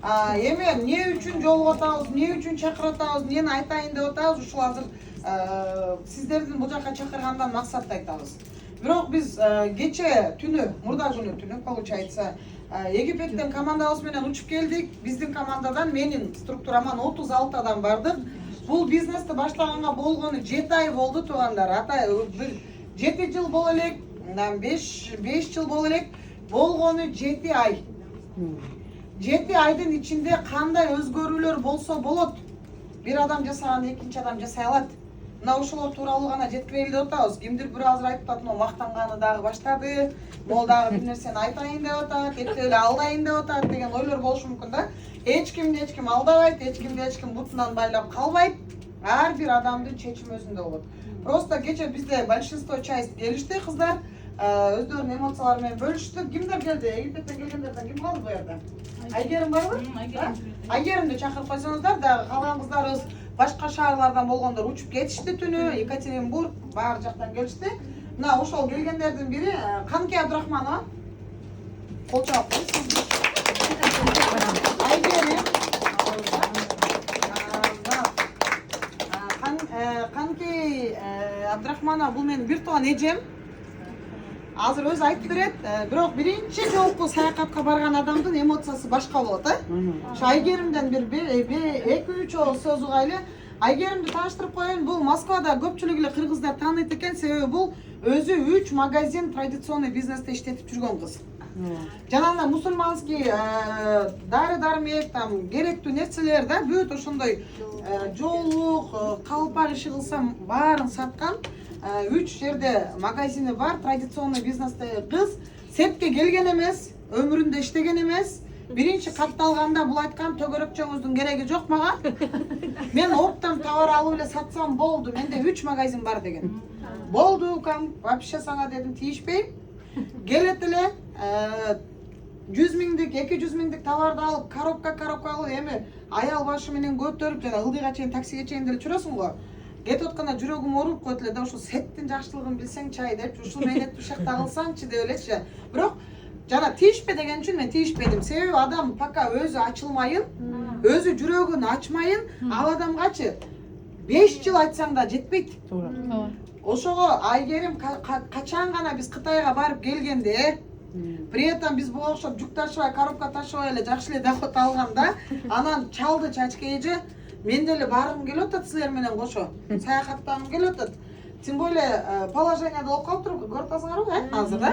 Эми эмне үчүн жолугуп атабыз, эмне үчүн чакырып атабыз, эмнени айтайын деп атабыз, ушул азыр сиздердин бул жака чакыргандан максатты айтабыз. Бирок биз кече түнү, мурда күнү түнү получается, Египеттен командабыз менен учуп келдик. Биздин командадан менин структураман 36 адам бардык. Бул бизнести баштаганга болгону 7 ай болду туугандар. Ата 7 жыл боло элек, 5 жыл боло элек, болгону 7 ай. 7 айдын ичинде кандай өзгөрүүлөр болсо болот. Бир адам жасаганды экинчи адам жасай алат. Мына ошолор тууралуу гана жеткирели деп атабыз. Кимдир бир азыр айтып атат, могу мактанганы дагы баштады. Могу дагы бир нерсени айтайын деп атат, эптеп эле алдайын деп атат деген ойлор болушу мүмкүн да. Эч ким алдабайт, эч ким бутунан байлап калбайт. Ар бир адамдын чечими өзүндө болот. Просто кече бизде большинство часть келишти кыздар. Өздөрүнүн эмоциялары менен бөлүштү. Кимдер келди? Египеттен келгендерден ким калды бу жерде? Айгерим барбы? Айгеримди чакырып койсоңуздар, дагы калган кыздарыбыз башка шаарлардан болгондор учуп кетишти түнү. Екатеринбург баары жактан келишти. Мына ошол келгендердин бири Канке Абдрахманова. Кол чабып коюңуз. Айгерим. Канке Абдрахманова бул менин бир тууган эжем. Азыр өзү айтып берет, бирок биринчи жолку саякатка барган адамдын эмоциясы башка болот, Айгеримден бир 2-3 сөз угайлы. Айгеримди тааныштырып коеюн, бул Москвада көпчүлүк эле кыргыздар тааныйт экен, себеби бул өзү 3 магазин традиционный бизнесте иштетип жүргөн кыз. Жанагындай мусульманский дары-дармек, там керектүү нерселер да, бүт ошондой жоолук, калпак иши кылсам баарын саткан. 3 жерде магазини бар, традиционный бизнесте кыз. Сетке келген эмес, өмүрүндө иштеген эмес. Биринчи катты алганда бул айткан, төгөрөкчөңүздүн кереги жок мага. Мен оптом товар алып эле сатсам болду. Менде 3 магазин бар деген. Болду, вообще сага дедим, тийишпейм. Келет эле 100 миңдик, 200 миңдик товарды алып, коробка алып, эми аял башы менен көтөрүп, жана ылдыйга чейин, таксиге чейин деле жүрөсүң го. Кетип атканда жүрөгүм ооруп койт эле да, ошо сеттин жакшылыгын билсең чай деп, ушул мээнетти ушакта кылсаңчы деп элечи. Бирок жана тийишпе деген үчүн мен тийишпедим. Себеби адам пока өзү ачылмайын, өзү жүрөгүн ачмайын, ал адамгачы 5 жыл айтсаң да жетпейт. Ошого Айгерим качан гана биз Кытайга барып келгенде, при этом биз буга окшоп жүк ташыбай, коробка ташыбай эле жакшы эле доход алганда, анан чалды чачка эже, мен деле баргым келип атат силер менен кошо. Саякаттагым келип атат. Тем более положение болуп калыптыр, көрүп атасыңарбы, азыр да?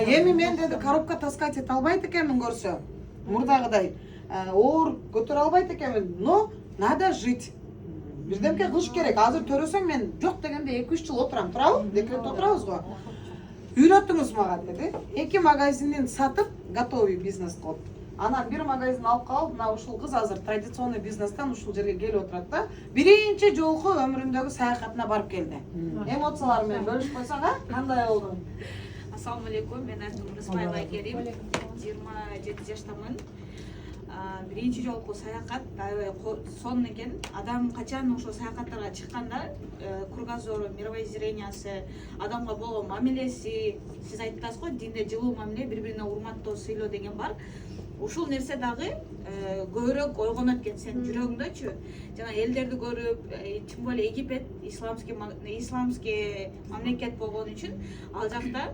Эми мен деди коробка таскать эте албайт экенмин көрсө. Мурдагыдай оор көтөрө албайт экенмин, но надо жить. Бирдемке кылыш керек. Азыр төрөсөң мен жок дегенде 2-3 жыл отурам, туурабы? Декретте отурабыз го. Үйрөтүңүз мага деди. 2 магазинин сатып, готовый бизнес кылып. Анан бир магазин алып калып, мына ушул кыз азыр традиционный бизнестен ушул жерге келип отурат да. Биринчи жолку өмүрүндөгү саякатына барып келди. Эмоциялар менен бөлүшүп койсоң, кандай болду? Ассаламу алейкум, мен атым Рыспаева Айгерим, 27 жаштамын. Биринчи жолку саякат аябай сонун экен. Адам качан ошо саякаттарга чыкканда кругозору, мировоззрениясы, адамга болгон мамилеси, сиз айттыңыз го, динде жылуу мамиле, бири-бирине урматтоо, сыйлоо деген бар. Ушул нерсе дагы көбүрөөк ойгонот экен сенин жүрөгүңдөчү. Жана элдерди көрүп, тем более Египет исламский мамлекет болгон үчүн ал жакта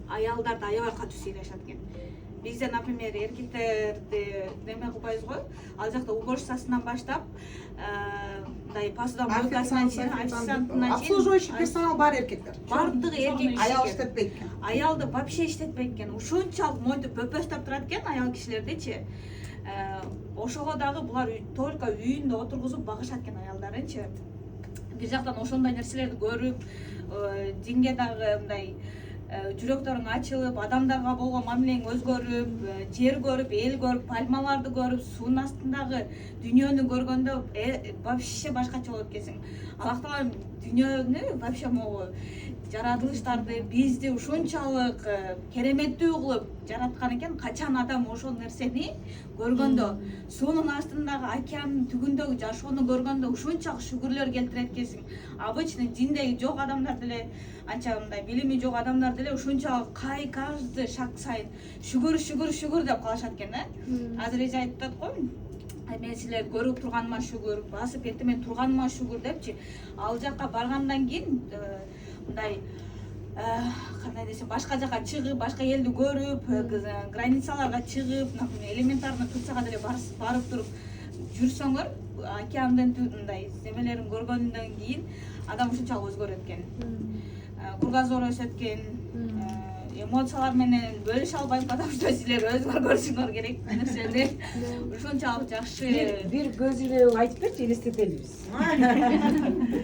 аялдарды аябай катуу сыйлашат экен. Бизде, например, эркектерди неме кылбайбыз го, ал жакта уборщицасынан баштап, мындай посуда мойкасынан чейин, официантына чейин, обслуживающий персонал бар эркектер. Бардыгы эркек. Аял иштетпейт экен. Аялды вообще иштетпейт экен. Ушунчалык мойнтуп пөпөстөп турат экен аял кишилердичи. Ошого дагы булар только үйүндө отургузуп багышат экен аялдарынчы. Бир жактан ошондой нерселерди көрүп, динге дагы мындай жүрөктөрүң ачылып, адамдарга болгон мамилең өзгөрүп, жер көрүп, эл көрүп, пальмаларды көрүп, суунун астындагы дүйнөнү көргөндө вообще башкача болот экенсиң. Аллах Таала дүйнөнү вообще могу жаратылыштарды, бизди ушунчалык кереметтүү кылып жараткан экен. Качан адам ошол нерсени көргөндө суунун астындагы океандын түбүндөгү жашоону көргөндө ушунчалык шүгүрлөр келтирет экенсиң. Обычно диндеги жок адамдар деле, анча мындай билими жок адамдар деле ушунчалык каждый шаг сайын шүгүр деп калышат экен да. Азыр эже айтып атат го, мен силерди көрүп турганыма шүгүр, басып эртемен турганыма шүгүр депчи. Ал жакка баргандан кийин мындай кандай десем, башка жака чыгып, башка элди көрүп, границаларга чыгып, элементарный турцияга деле барып туруп жүрсөңөр, океандын мындай немелерин көргөндөн кийин адам ушунчалык өзгөрөт экен. Кругозор өсөт экен, эмоциялар менен бөлүшө албайм, потому что силер өзүңөр көрүшүңөр керек нерсени. Ушунчалык жакшы. Бир көзүнө айтып берчи, элестетелибиз.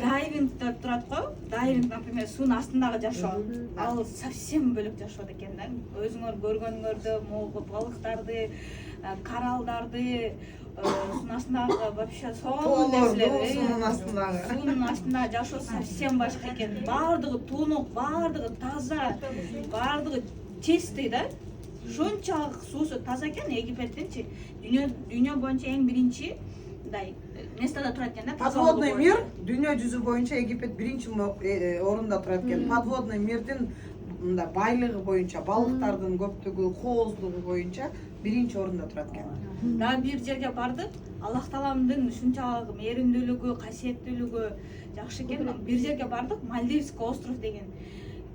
Дайвинг деп турат го. Дайвинг, например, суунун астындагы жашоо. Ал совсем бөлөк жашоо экен да. Өзүңөр көргөнүңөрдө могу балыктарды, кораллдарды, суунун астындагы вообще сонун нерселер. Суунун астындагы жашоо совсем башка экен. Баардыгы тунук, баардыгы таза, баардыгы чистый да. Ушунчалык суусу таза экен. Египеттинчи дүйнө боюнча эң биринчи мындай местада турат экен да. Подводный мир дүйнө жүзү боюнча Египет биринчи орунда турат экен. Подводный мирдин мындай байлыгы боюнча, балыктардын көптүгү, кооздугу боюнча биринчи орунда турат экен. Дагы бир жерге бардык. Аллах Тааланын ушунчалык мээримдүүлүгү, касиеттүүлүгү жакшы экен. Бир жерге бардык, Мальдивский остров деген.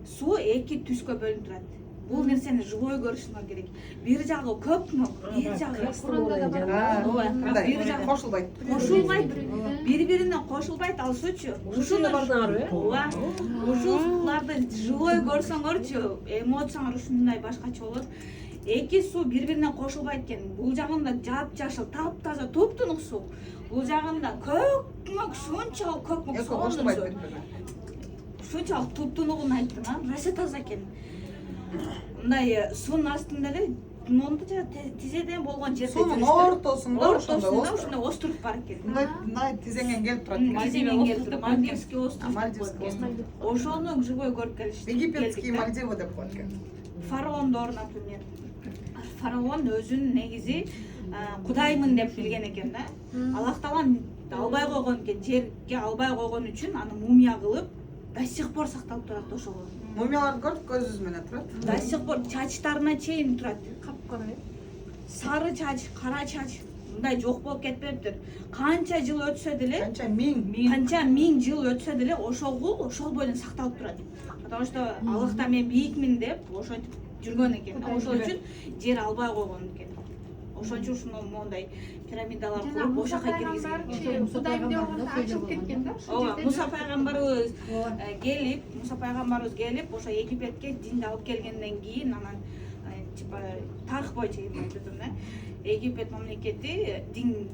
Суу эки түскө бөлүнүп турат. Бул нерсени живой көрүшүңөр керек. Бир жагы көкмөк, бир жагы кошулбайт. Бири-бирине кошулбайт, ал суучу. Ушуларды живой көрсөңөрчү, эмоцияңар ушундай башкача болот. Эки суу бири-бирине кошулбайт экен. Бул жагында жап-жашыл, таптаза, туп-тунук суу. Бул жагында көкмөк, ушунчалык көкмөк суу. Ушунчалык туп-тунугун айттым, вообще таза экен. Мындай суунун астында эле монтажа тизеден болгон жерде суунун ортосунда ушундай остров бар экен. Мындай тизеңен келип турат экен. Тизеңен келип турат. Мальдивский остров. Ошону живой көрүп келишти. Египетский Мальдивы деп коет экен. Фараондор, например. Фараон өзүн негизи кудаймын деп билген экен да. Аллах Таала албай койгон экен, жерге албай койгон үчүн аны мумия кылып до сих пор сакталып турат ошол. Мумияларды көрдүк, көзүбүз менен турат. До сих пор чачтарына чейин турат. Капкара. Сары чач, кара чач мындай жок болуп кетпептир. Канча жыл өтсө деле, канча миң жыл өтсө деле ошол боюнча сакталып турат. Потому что Аллахта мен бийикмин деп ошентип жүргөн экен. Ошол үчүн жер албай койгон экен. Ошон үчүн ушуну мондай пирамидалар куруп ошака киргизген. Ачылып кеткен да. Ооба, Муса пайгамбарыбыз келип, ошо Египетке динди алып келгенден кийин анан типа тарых боюнча айтып да. Египет мамлекети динге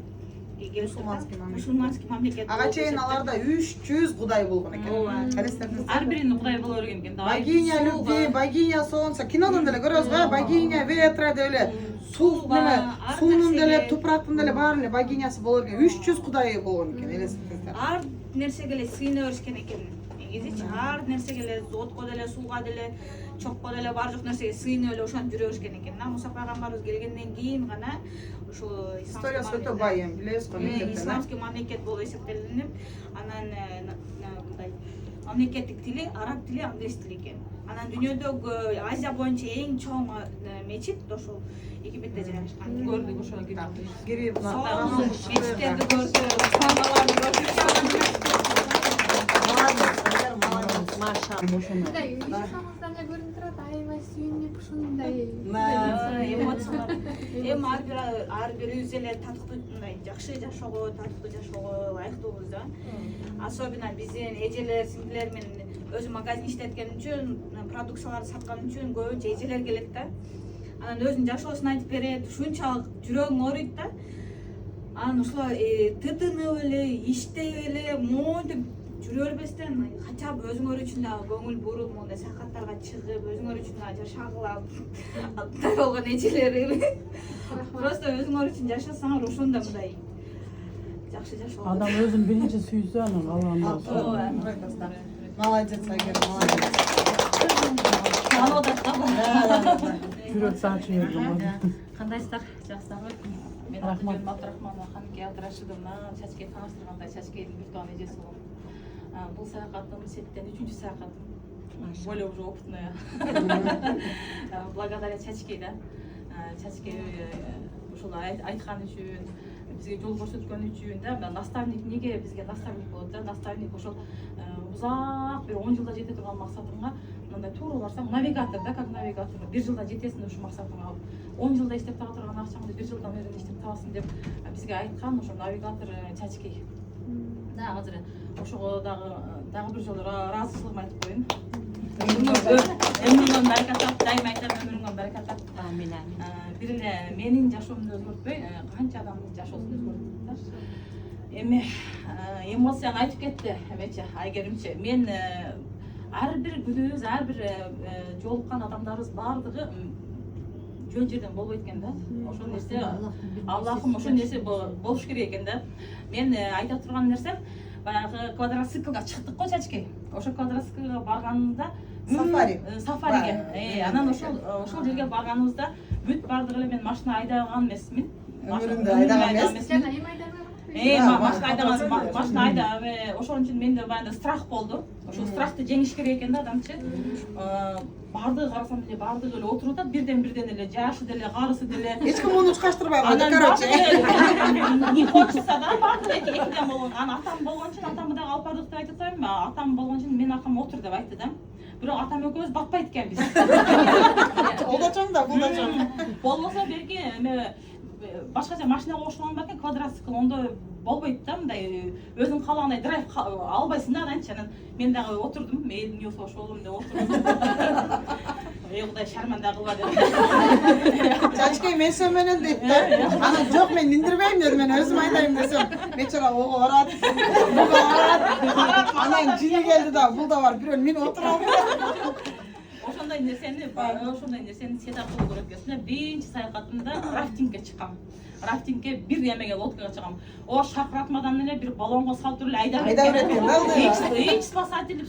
мусулманский мамлекет. Ага чейин аларда 300 кудай болгон экен. Ар биринин кудайы боло берген экен. Богиня любви, богиня солнца. Кинодон деле көрөбүз го, богиня ветра деп эле. Суунун деле, тупрактын деле баарын эле богинясы боло берген. 300 кудайы болгон экен, элестетиңиздер. Ар нерсеге эле сыйына беришкен экен. Негизичи ар нерсеге эле, отко деле, сууга деле, чокко деле бар жок нерсеге сыйынып эле ошентип жүрө беришкен экен. Муса пайгамбарыбыз келгенден кийин гана ошо историясы өтө бай, билесиз го, исламский мамлекет болуп эсептелинип, анан мындай мамлекеттик тили араб тили, англис тили экен. Анан дүйнөдөгү Азия боюнча эң чоң мечит ошол Египетте жайгашкан. Көрдүк ошол кирип, мечиттерди көрдүк, храмаларды көрдүк. Мындай үйшаңыздан эле көрүнүп турат, аябай сүйүнүп ушундай эмоциялар. Эми ар бирибиз эле татыктуу мындай жакшы жашоого, татыктуу жашоого ылайыктуубуз да. Особенно биздин эжелер, сиңдилер менен өзү магазин иштеткен үчүн, продукцияларды саткан үчүн көбүнчө эжелер келет да. Анан өзүнүн жашоосун айтып берет, ушунчалык жүрөгүң ооруйт да. Анан ушулар тытынып эле, иштеп эле, монтип жүрө бербестен, хотя бы өзүңөр үчүн да көңүл буруп, мондай саякаттарга чыгып, өзүңөр үчүн да жашагыла андай болгон эжелер. Просто өзүңөр үчүн жашасаңар ошондо мындай жакшы жашоо. Адам өзүн биринчи сүйсө, анан калганын. Молодец, Айгер, молодец. Алода таба. Жүрөк сагышы берген. Кандайсыздар? Жакшысыздарбы? Мен Атыгүл Абдрахманова Ханке Абдрашидовна Чачке таныштыргандай Чачкенин бир тууган эжеси болом. Бул саякатым сеттен 3-чү саякатым. Более уже опытная. Благодаря Чачке да. Чачке ушул айткан үчүн, бизге жол көрсөткөн үчүн да, наставник неге бизге наставник болот да, наставник ошол узак бир 10 жылда жете турган максатыңа мындай туура барсаң навигатор да, как навигатор 1 жылда жетесиң ушул максатыңа. 10 жылда иштеп тага турган акчаңды 1 жылдан өзүң иштеп табасың деп бизге айткан ошо навигатор Чачке. Да, азыр ошого дагы бир жолу ыраазычылыгымды айтып коеюн. Ömrüңөн баракат тап, дайыма айтам, ömrüңөн баракат тап. Амин, амин. Бир эле менин жашоомду өзгөртпөй, канча адамдын жашоосун өзгөрттү да. Эми эмоцияң айтып кетти, эмечи, Айгеримчи. Мен ар бир күнүбүз, ар бир жолуккан адамдарыбыз баардыгы жөн жерден болбойт экен да. Ошол нерсе Аллахым ошол нерсе болуш керек экен да. Мен айта турган нерсем баягы квадроциклга чыктык го Чачке. Ошол квадроциклга барганымда сафариге. Анан ошол жерге барганыбызда бүт бардыгы эле мен машина айдаган эмесмин. Өмүрүндө айдаган эмес. Жана эми айдап машина айдаган ошон үчүн менде баягы страх болду. Ошол страхты жеңиш керек экен да адамчы. Бардыгы карасам деле бардыгы эле отуруп атат, бирден эле жашы деле, карысы деле. Эч ким муну чкаштырбай койду, короче. Не хочется да, бардыгы экиден болгон. Анан атам болгон үчүн атамды дагы алып бардык деп айтып атпаймынбы? Атам болгон үчүн мен аркама отур деп айтты да. Бирок атам экөөбүз батпайт экенбиз. Ол да чоң да, бул да чоң. Болбосо берки эме башкача машинага кошулган бакен, квадроцикл ондой болбойт да, мындай өзүң каалагандай драйв албайсың да ананчы. Анан мен дагы отурдум, элдин юусу ошолум деп отурдум. Кудай шарманда кылба деп. Чачке мен сөмөнөн дейт да. Анан жок мен индирбейм деди, мен өзүм айдайм десем, бечара ого барат. Анан жини келди да, бул да бар, бирөө мен отура албайм. Ошондой нерсени сет аркылуу көрөт экенсиң. Биринчи саякатымда рафтингге чыккам. Рафтингге бир эмеге лодкага чыгам. О шакыратмадан эле бир баллонго салып туруп эле айдап берген да. Эч спасатель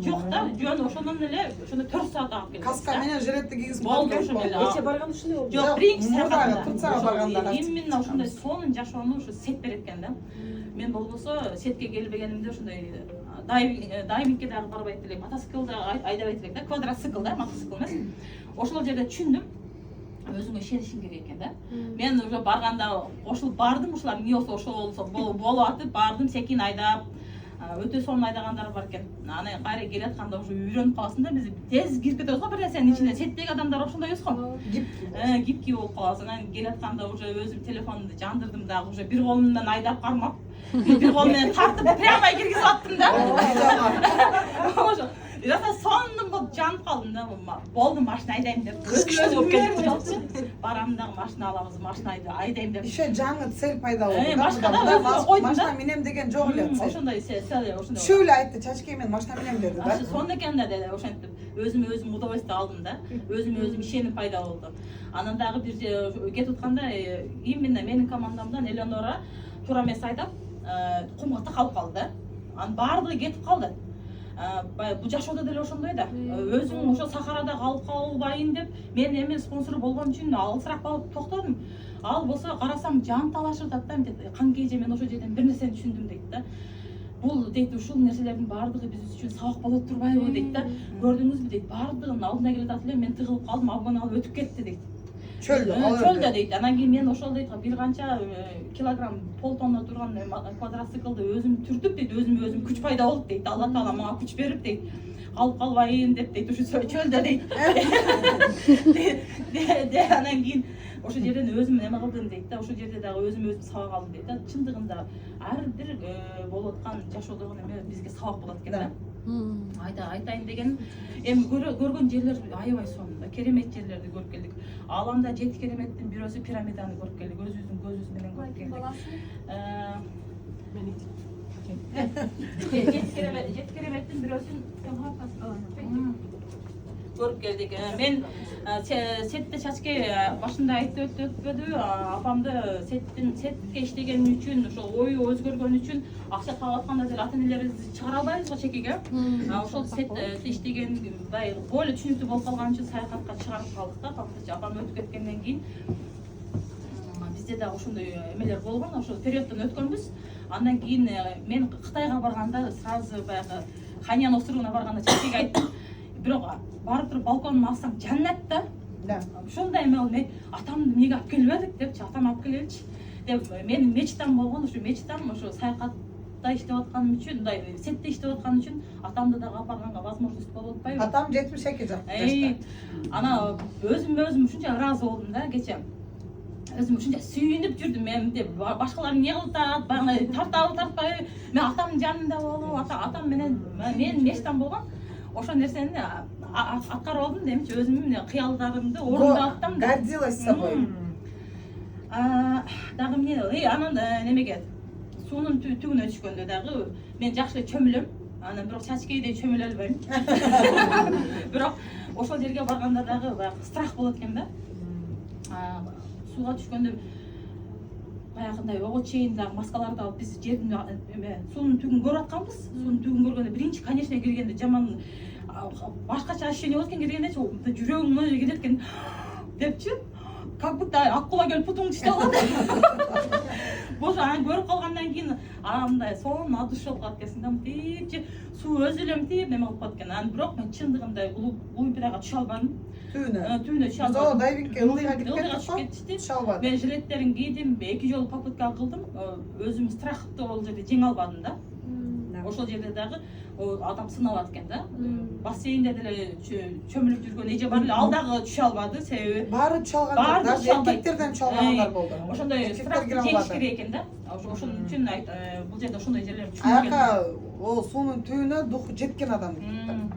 жок да. Жөн ошондон эле 4 саат агып келди. Каска менен жилетти кийгизип болду ошол эле. Эче барган ушундай болду. Жок, биринчи саякатта Турцияга барганда. Именно ошондой сонун жашоону ушу сет берет экен да. Мен болбосо сетке келбегенимде ошондой дайвингке дагы барбайт элек, мотоциклда айдабайт элек да, квадроцикл да, мотоцикл эмес. Ошол жерде түшүндүм, өзүңө ишенишиң керек экен да. Мен уже барганда кошулуп бардым, ушулар эмне болсо болуп атып бардым, секин айдап, өтө сонун айдагандар бар экен. Анан кайра келатканда уже үйрөнүп каласың да, биз тез кирип кетебиз го бир нерсенин ичине. Сеттеги адамдар ошондой эмес го. Гибкий болуп каласың. Анан келатканда уже өзүм телефонумду жандырдым дагы, уже бир колум менен айдап кармап, бир колум менен тартып прямо киргизип аттым да. Жаса сонун болуп жанып калдым да. Болду, машина айдайм деп. Барам дагы машина алабыз, машина айдайм деп. Еще жаңы цель пайда болду. Машина минем деген жок эле. Ошондой ошондой. Түшүп эле айтты, Чачке мен машина минем деди да. Сонун экен да деди, ошентип өзүм удовольствие алдым да. Өзүм ишеним пайда болду. Анан дагы бир кетип атканда именно менин командамдан Элеонора туура эмес айдап, кумгатта калып калды да. Анын баардыгы кетип калды. Бул жашоодо деле ошондой да. Өзүң ошо сахарада калып калбайын деп, мен эми спонсор болгон үчүн алысыраак барып токтодум. Ал болсо карасам жан талашып атат да, канке эже мен ошол жерден бир нерсени түшүндүм дейт да. Бул дейт ушул нерселердин баардыгы биз үчүн сабак болот турбайбы дейт да. Көрдүңүзбү дейт, баардыгынын алдына келатат эле, мен тыгылып калдым, абгон алып өтүп кетти дейт. Чөлдө дейт. Анан кийин мен ошол дейт бир канча килограмм полтонна турган квадроциклды өзүм түртүп дейт, өзүм күч пайда болуп дейт. Алла Таала мага күч берип дейт. Калып калбайын деп дейт, ушу чөлдө дейт. Анан кийин ошол жерден өзүм эме кылдым дейт да, ошол жерде дагы өзүм сабак алдым дейт да. Чындыгында ар бир болуп аткан жашоодогу эме бизге сабак болот экен да. Айтайын деген, эми көргөн жерлер аябай сонун да, керемет жерлерди көрүп келдик. Аланда 7 кереметтин бирөөсү пирамиданы көрүп келдик, өзүбүздүн көзүбүз менен көрүп келдик. 7 кереметтин бирөөсүн көрүп келдик. Мен сетте Чачке башында айтып өтпөдү, апамды сетке иштеген үчүн, ошол ою өзгөргөн үчүн акча таап атканда деле ата-энелерибизди чыгара албайбыз го чекеге. Ошол сетте иштеген более түшүнүктүү болуп калган үчүн саякатка чыгарып калдык да. Апам өтүп кеткенден кийин бизде дагы ошондой эмелер болгон, ошо периоддон өткөнбүз. Андан кийин мен Кытайга барганда сразу баягы Ханян островуна барганда чечеге айттым. Бирок барып туруп балконун алсаң жаннат да. Да. Ошондой эме ал мен атамды эмнеге алып келбедик депчи, атам алып келеличи деп менин мечтам болгон, ошо мечтам ошо саякатта иштеп атканым үчүн, мындай сетте иштеп атканым үчүн атамды дагы апарганга возможность болуп атпайбы. Атам 72 жашта. Ана өзүм ушунча ыраазы болдум да кече. Өзүм ушунча сүйүнүп жүрдүм мен деп башкалар эмне кылып атат, баягы тартабы тартпайбы. Мен атамдын жанында болуп, атам менен менин мечтам болгон. Ошол нерсени аткарып алдым демчи, өзүмдүн кыялдарымды орундап аттым да. Гордилась собой. Дагы эмне, анан немеге суунун түгүнө түшкөндө дагы мен жакшы эле чөмүлөм. Анан бирок чачкейдей чөмүлө албайм. Бирок ошол жерге барганда дагы баягы страх болот экен да. Сууга түшкөндө баягындай ого чейин дагы маскаларды алып биз жердин суунун түгүн көрүп атканбыз. Суунун түгүн көргөндө биринчи, конечно, киргенде жаман башкача ощущение болот экен, киргендечи жүрөгүм мына кетет экен депчи, как будто акула келип путуңду тиштеп алат. Боже, аны көрүп калгандан кийин мындай сонун от души болуп калат экенсиң да, мынтипчи суу өзү эле мынтип неме кылып калат экен. Анан бирок мен чындыгында Олимпиадага түшө албадым. Түбүнө түшө албадым. Дайвингке ылдыйга кирип Түшүп кетти. Түшө албадым. Мен жилеттерин кийдим, 2 жолу попытка кылдым. Өзүм страхты ол жерде жеңе албадым да. Ошол жерде дагы адам сыналат экен да. Бассейнде деле чөмүлүп жүргөн эже бар эле, ал дагы түшө албады, себеби Баары түшө алгандар, даже эркектерден түшө алгандар болду. ошондой страхты жеңиш керек экен да. Ошон үчүн бул жерде ошондой жерлер түшүнүп Аяка ол суунун түбүнө духу жеткен адам дейт.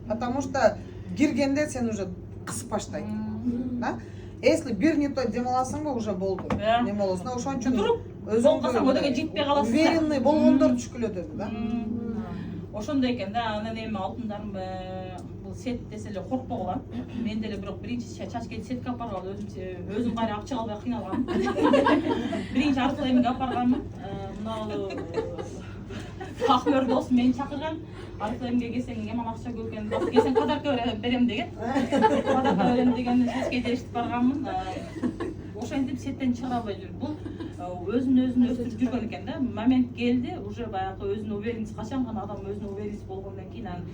Потому что киргенде сен уже кысып баштайт. Да? Если бир не то демаласыңбы, уже болду. Не болосуң. Ошон үчүн өзүң өдөгө жетпей каласың. Уверенный болгондор түшкүлө деди да. Ошондой экен да. Анан эми алтындарым бул сет десе эле коркпогула. Мен деле бирок биринчи чачкеди сетке алып баргалы өзүм кайра акча албай кыйналгам. Биринчи аркылуу эмге алып барганмын. Мына Акмөр досум мени чакырган. Аркылуу эмге келсең яман акча көп экен. Келсең подарка берем деген. Подарка берем деген чачкеди эшитип барганмын. Ошентип сеттен чыга албай жүрүп. Бул өзүн өстүрүп жүргөн экен да. Момент келди, уже баягы өзүнүн уверенности качан гана адам өзүнүн уверенности болгондон кийин анан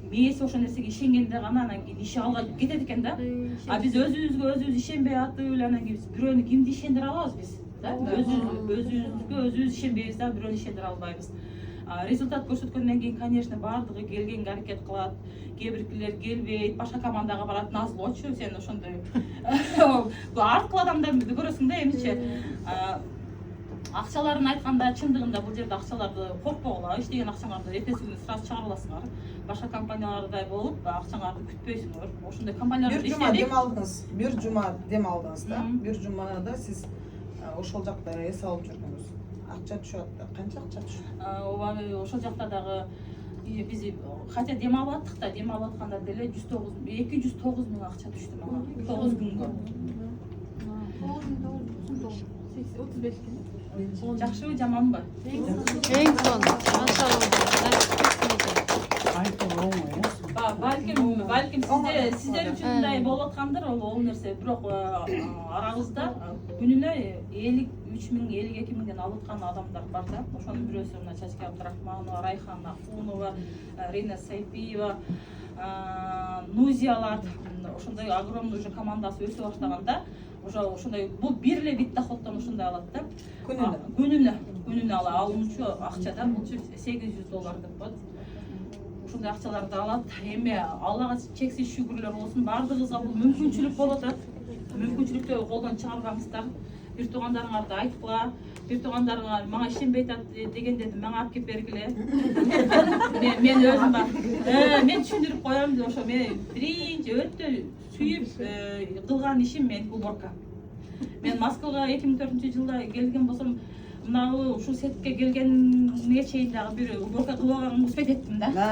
мээси ошол нерсеге ишенгенде гана анан кийин иши алга кетет экен да. Биз өзүбүз ишенбей атып эле анан кийин биз бирөөнү кимди ишендире алабыз биз? Да? Өзүбүзгө ишенбейбиз да, бирөөнү ишендире албайбыз. Результат көрсөткөндөн кийин, конечно, баардыгы келгенге аракет кылат. Кээ биркилер келбейт, башка командага барат, назлочу, сен ошондой. Аркылуу адамдарды көрөсүң да, эмичи. Акчаларын айтканда, чындыгында бул жерде акчаларды коркпогула, иштеген акчаңарды эртеси күнү сразу чыгарып аласыңар. Башка компаниялардай болуп, акчаңарды күтпөйсүңөр. Ошондой компанияларда иштедик. Бир жума дем алдыңыз да. Бир жумада сиз ошол жакта эс алып жүргөнсүз. Акча түшөт. Канча акча түшөт? Ошол жакта дагы биз хотя дем алып аттык да, дем алып атканда деле 209 миң акча түштү мага 9 күнгө. 35 gün. Жакшыбы, жаманбы? Эң son. Балким сиздер үчүн мындай болуп аткандыр, ол нерсе. Бирок арабызда күнүнө 53 миң, 52 миңден алып аткан адамдар бар да. Ошонун бирөөсү мына Чачка Абдрахманова, Райхан Акунова, Рина Сайпиева, Нузиялар, ошондой огромный уже командасы өсө баштаганда, ошондой бул бир эле вид доходдон ошондой алат да. Күнүнө алуучу акчада бул $800 деп коет. Ошондой акчаларды алат. Эми Аллага чексиз шүгүрлөр болсун, баардыгыбызга бул мүмкүнчүлүк болуп атат. Мүмкүнчүлүктү колдон чыгарбаңыздар. Бир туугандарыңарды айткыла, бир туугандарыңар мага ишенбей атат дегенде мага алып келип бергиле. Мен өзүм бар. Мен түшүндүрүп коем деп ошо мен биринчи өтө сүйүп кылган ишим менин уборка. Мен Москвага 2004-жылда келген болсом, мына ушул сетке келгенге чейин дагы бир уборка кылганымды успеть эттим да.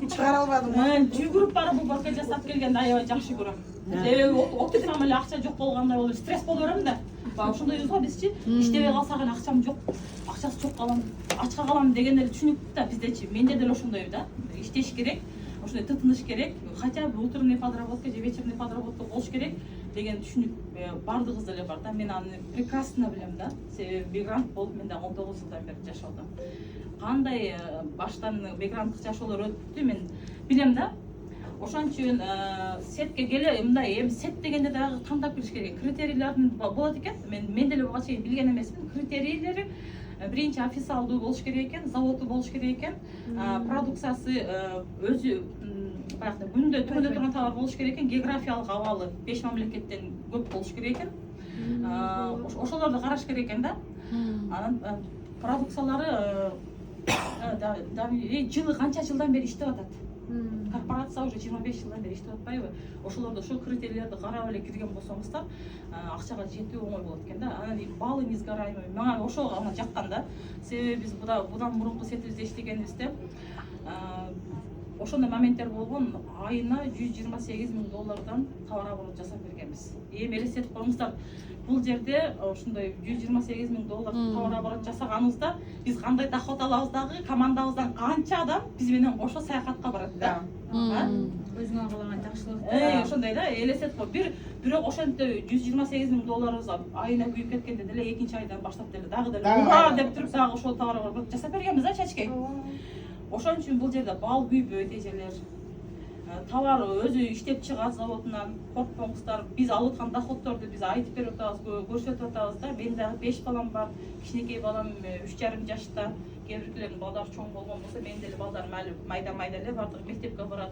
Чыгара албадым. Жүгүрүп барып уборка жасап келгенде аябай жакшы көрөм. Отурсам эле акча жок болгандай болуп стресс болуп берем да. Ошондойбуз го бизчи, иштебей калсак эле акчам жок, акчасы жок калам, ачка калам деген эле түшүнүктүү да биздечи. Менде деле ошондой да. Иштеш керек, ошондой тытыныш керек. Хотя бы утренний подработка же вечерний подработка болуш керек. деген түшүнүк бардыгыбызда эле бар да. Мен аны прекрасно билем да. Себеби мигрант болуп мен дагы 19 жылдан бери жашадым. Кандай баштан мигранттык жашоолор өттү мен билем да. Ошон үчүн сетке келе мындай эми сет дегенде дагы тандап билиш керек. Критерийлердин болот экен. Мен деле буга чейин билген эмесмин. Критерийлери биринчи официалдуу болуш керек экен, заводу болуш керек экен, продукциясы өзү баягы күндө түрүндө турган товар болуш керек экен, географиялык абалы 5 мамлекеттен көп болуш керек экен. Ошолорду караш керек экен да. Анан продукциялары жылы канча жылдан бери иштеп атат. Корпорация уже 25 жылдан бери иштеп атпайбы? Ошолордо ошол критерийлерди карап эле кирген болсоңуздар, акчага жетүү оңой болот экен да. Анан баллы несгораемый. Мага ошол гана жаккан да. Себеби биз будан мурунку сетибизде иштегенибизде ошондой моменттер болгон. Айына $128,000 товар оборот жасап бергенбиз. Эми элестетип коюңуздар. Бул жерде ошондой $128,000 товар оборот жасаганыбызда биз кандай доход алабыз дагы, командабыздан канча адам биз менен кошо саякатка барат да. Өзүңө каалаган жакшылык. Ошондой да, элестетип кой. Бирок ошентип $128,000 айына күйүп кеткенде деле экинчи айдан баштап деле дагы ура деп туруп дагы ошол товар оборот жасап бергенбиз да чачкей. Ошон үчүн бул жерде бал күйбөйт эжелер. Товар өзү иштеп чыгат заводунан, коркпоңуздар. Биз алып аткан доходдорду биз айтып берип атабыз, көрсөтүп атабыз да. Менин дагы 5 балам бар. Кичинекей балам 3,5 жашта. Кээ биркилердин балдары чоң болгон болсо, менин деле балдарым әлі майда эле бардыгы мектепке барат,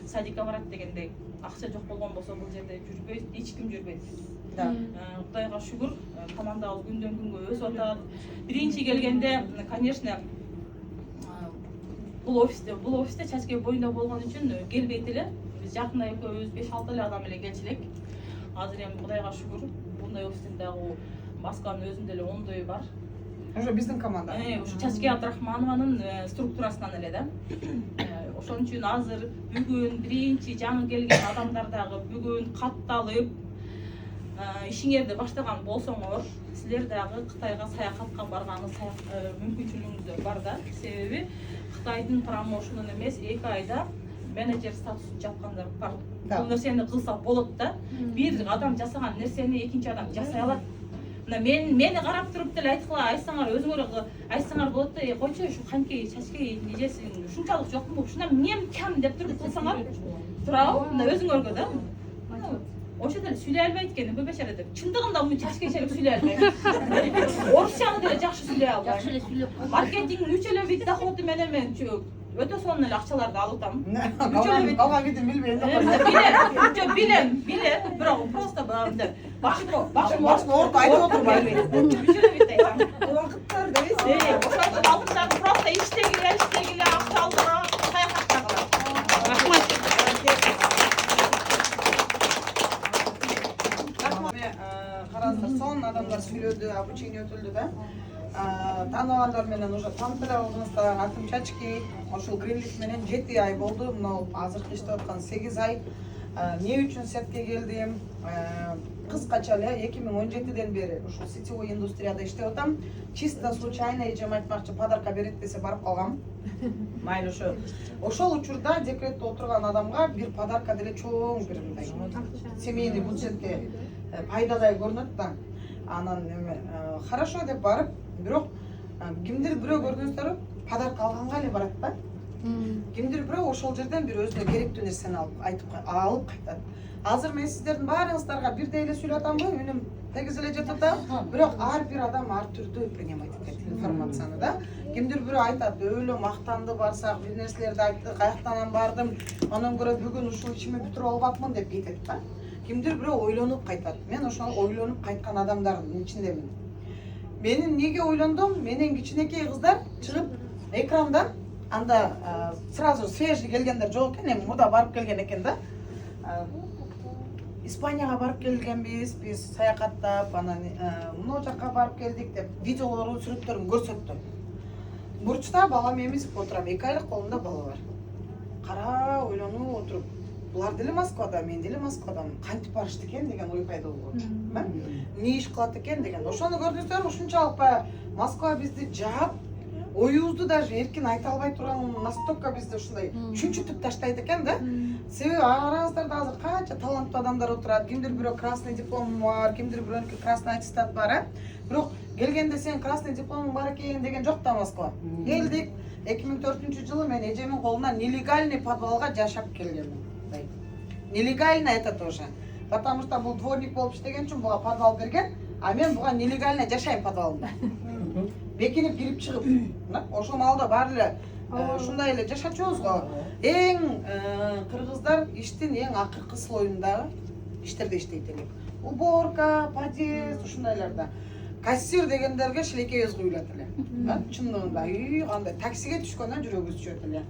садикке барат дегендей. Акча жок болгон болсо бул жерде жүрбөйт, эч ким жүрбөйт. Кудайга шүгүр, командабыз күндөн күнгө өсүп атат. Биринчи келгенде, конечно, бул офисте чачкей боюнда болгон үчүн келбейт эле. Биз жакында экөөбүз 5-6 эле адам эле келчилек. Азыр эми Кудайга шүгүр, мындай офистин дагы Москванын өзүндө эле 10 бар. Уже биздин команда. Ушу Чачкей Абдрахманованын структурасынан эле да. Ошон үчүн азыр бүгүн биринчи жаңы келген адамдар дагы бүгүн катталып ишиңерди баштаган болсоңор, силер дагы Кытайга саякатка барганыңыз мүмкүнчүлүгүңүз бар да. Себеби Кытайдын промоушнун эмес 2 айда менеджер статусун жапкандар бар. Бул нерсени кылса болот да. Бир адам жасаган нерсени экинчи адам жасай алат. Мени карап туруп деле айткыла, айтсаңар өзүңөр айтсаңар болот да, койчу ушу канкей чачкей нежесин ушунчалык жокму? Ушундан эмнем кем деп туруп кылсаңар турабы? Мына өзүңөргө да. Ошо деле сүйлөй албайт экен бу бечара деп. Чындыгында муну чачкейчелик сүйлөй албайт. Орусчаны деле жакшы сүйлөй албайт. Жакшы эле сүйлөп койду. Маркетингдин 3 эле бит доходу менен мен өтө сонун эле акчаларды алып атам. Калган битин билбейм. Билем, бирок просто башым орто айтып отурбайбы. 3 эле бит айтам. Убакыттар дейсиз. Ошончо алып просто иштегиле акча алдыра, саякатта кылам. Рахмат. Караңыздар, сонун адамдар сүйлөдү, обучение өтүлдү да. Тааныгандар менен уже таанып эле алдыңыздар. Атым Чачкей, ошол Greenleaf менен 7 ай болду. Мына азыркы иштеп аткан 8 ай. Эмне үчүн сетке келдим? Кыскача эле 2017ден бери ушул сетевой индустрияда иштеп атам. Чисто случайно эжем айтмакчы подарка берет десе барып калгам. Майли ошол учурда декретте отурган адамга бир подарка деле чоң бир мындай семейный бюджетке пайдадай көрүнөт да. Анан эме хорошо деп барып, бирок кимдир бирөө көрдүңүздөрбү? Подарка алганга эле барат да. Кимдир бирөө ошол жерден бир өзүнө керектүү нерсени алып кайтат. Азыр мен сиздердин баарыңыздарга бирдей эле сүйлөп атамбы? Үнүм тегиз эле жетип атабы? Бирок ар бир адам ар түрдүү принимать этет информацияны да. Кимдир бирөө айтат, өлө мактанды барсак, бир нерселерди айтты, каяктан бардым, андан көрө бүгүн ушул ишими бүтүрүп албакмын деп кетет да. Кимдир бирөө ойлонуп кайтат. Мен ошол ойлонуп кайткан адамдардын ичиндемин. Мен эмнеге ойлондум? Менен кичинекей кыздар чыгып экрандан анда сразу свежий келгендер жок экен, эми мурда барып келген экен да. Испанияга барып келгенбиз, биз саякаттап, анан мына жакка барып келдик деп видеолорун, сүрөттөрүн көрсөттү. Бурчта балам эмизип отурам, 2 айлык колумда бала бар. Кара ойлонуп отуруп, булар деле Москвада, мен деле Москвадамын. Кантип барышты экен деген ой пайда болду. Эмне иш кылат экен деген. Ошону көрдүңүздөрбү, ушунчалык баягы Москва бизди жаап, оюбузду даже эркин айта албай турган настолько бизди ушундай чүнчүтүп таштайт экен да. себеби араңыздарда азыр канча таланттуу адамдар отурат, кимдир бирөө красный диплому бар, кимдир бирөөнүкү красный аттестат бар, бирок келгенде сен красный дипломуң бар экен деген жок да Москва. Келдик 2004-жылы мен эжемин колунан нелегальный подвалга жашап келгенмин. Нелегально это тоже. Потому что бул дворник болуп иштеген үчүн буга подвал берген, а мен буга нелегально жашайм подвалында. Бекинип кирип чыгып, ошол маалда баары эле ушундай эле жашачубуз го. Эң кыргыздар иштин эң акыркы слоюндагы иштерде иштейт элек. Уборка, подъезд ушундайларда. Кассир дегендерге шилекейибиз куюлат эле. Чындыгында кандай таксиге түшкөндөн жүрөгүбүз түшөт эле.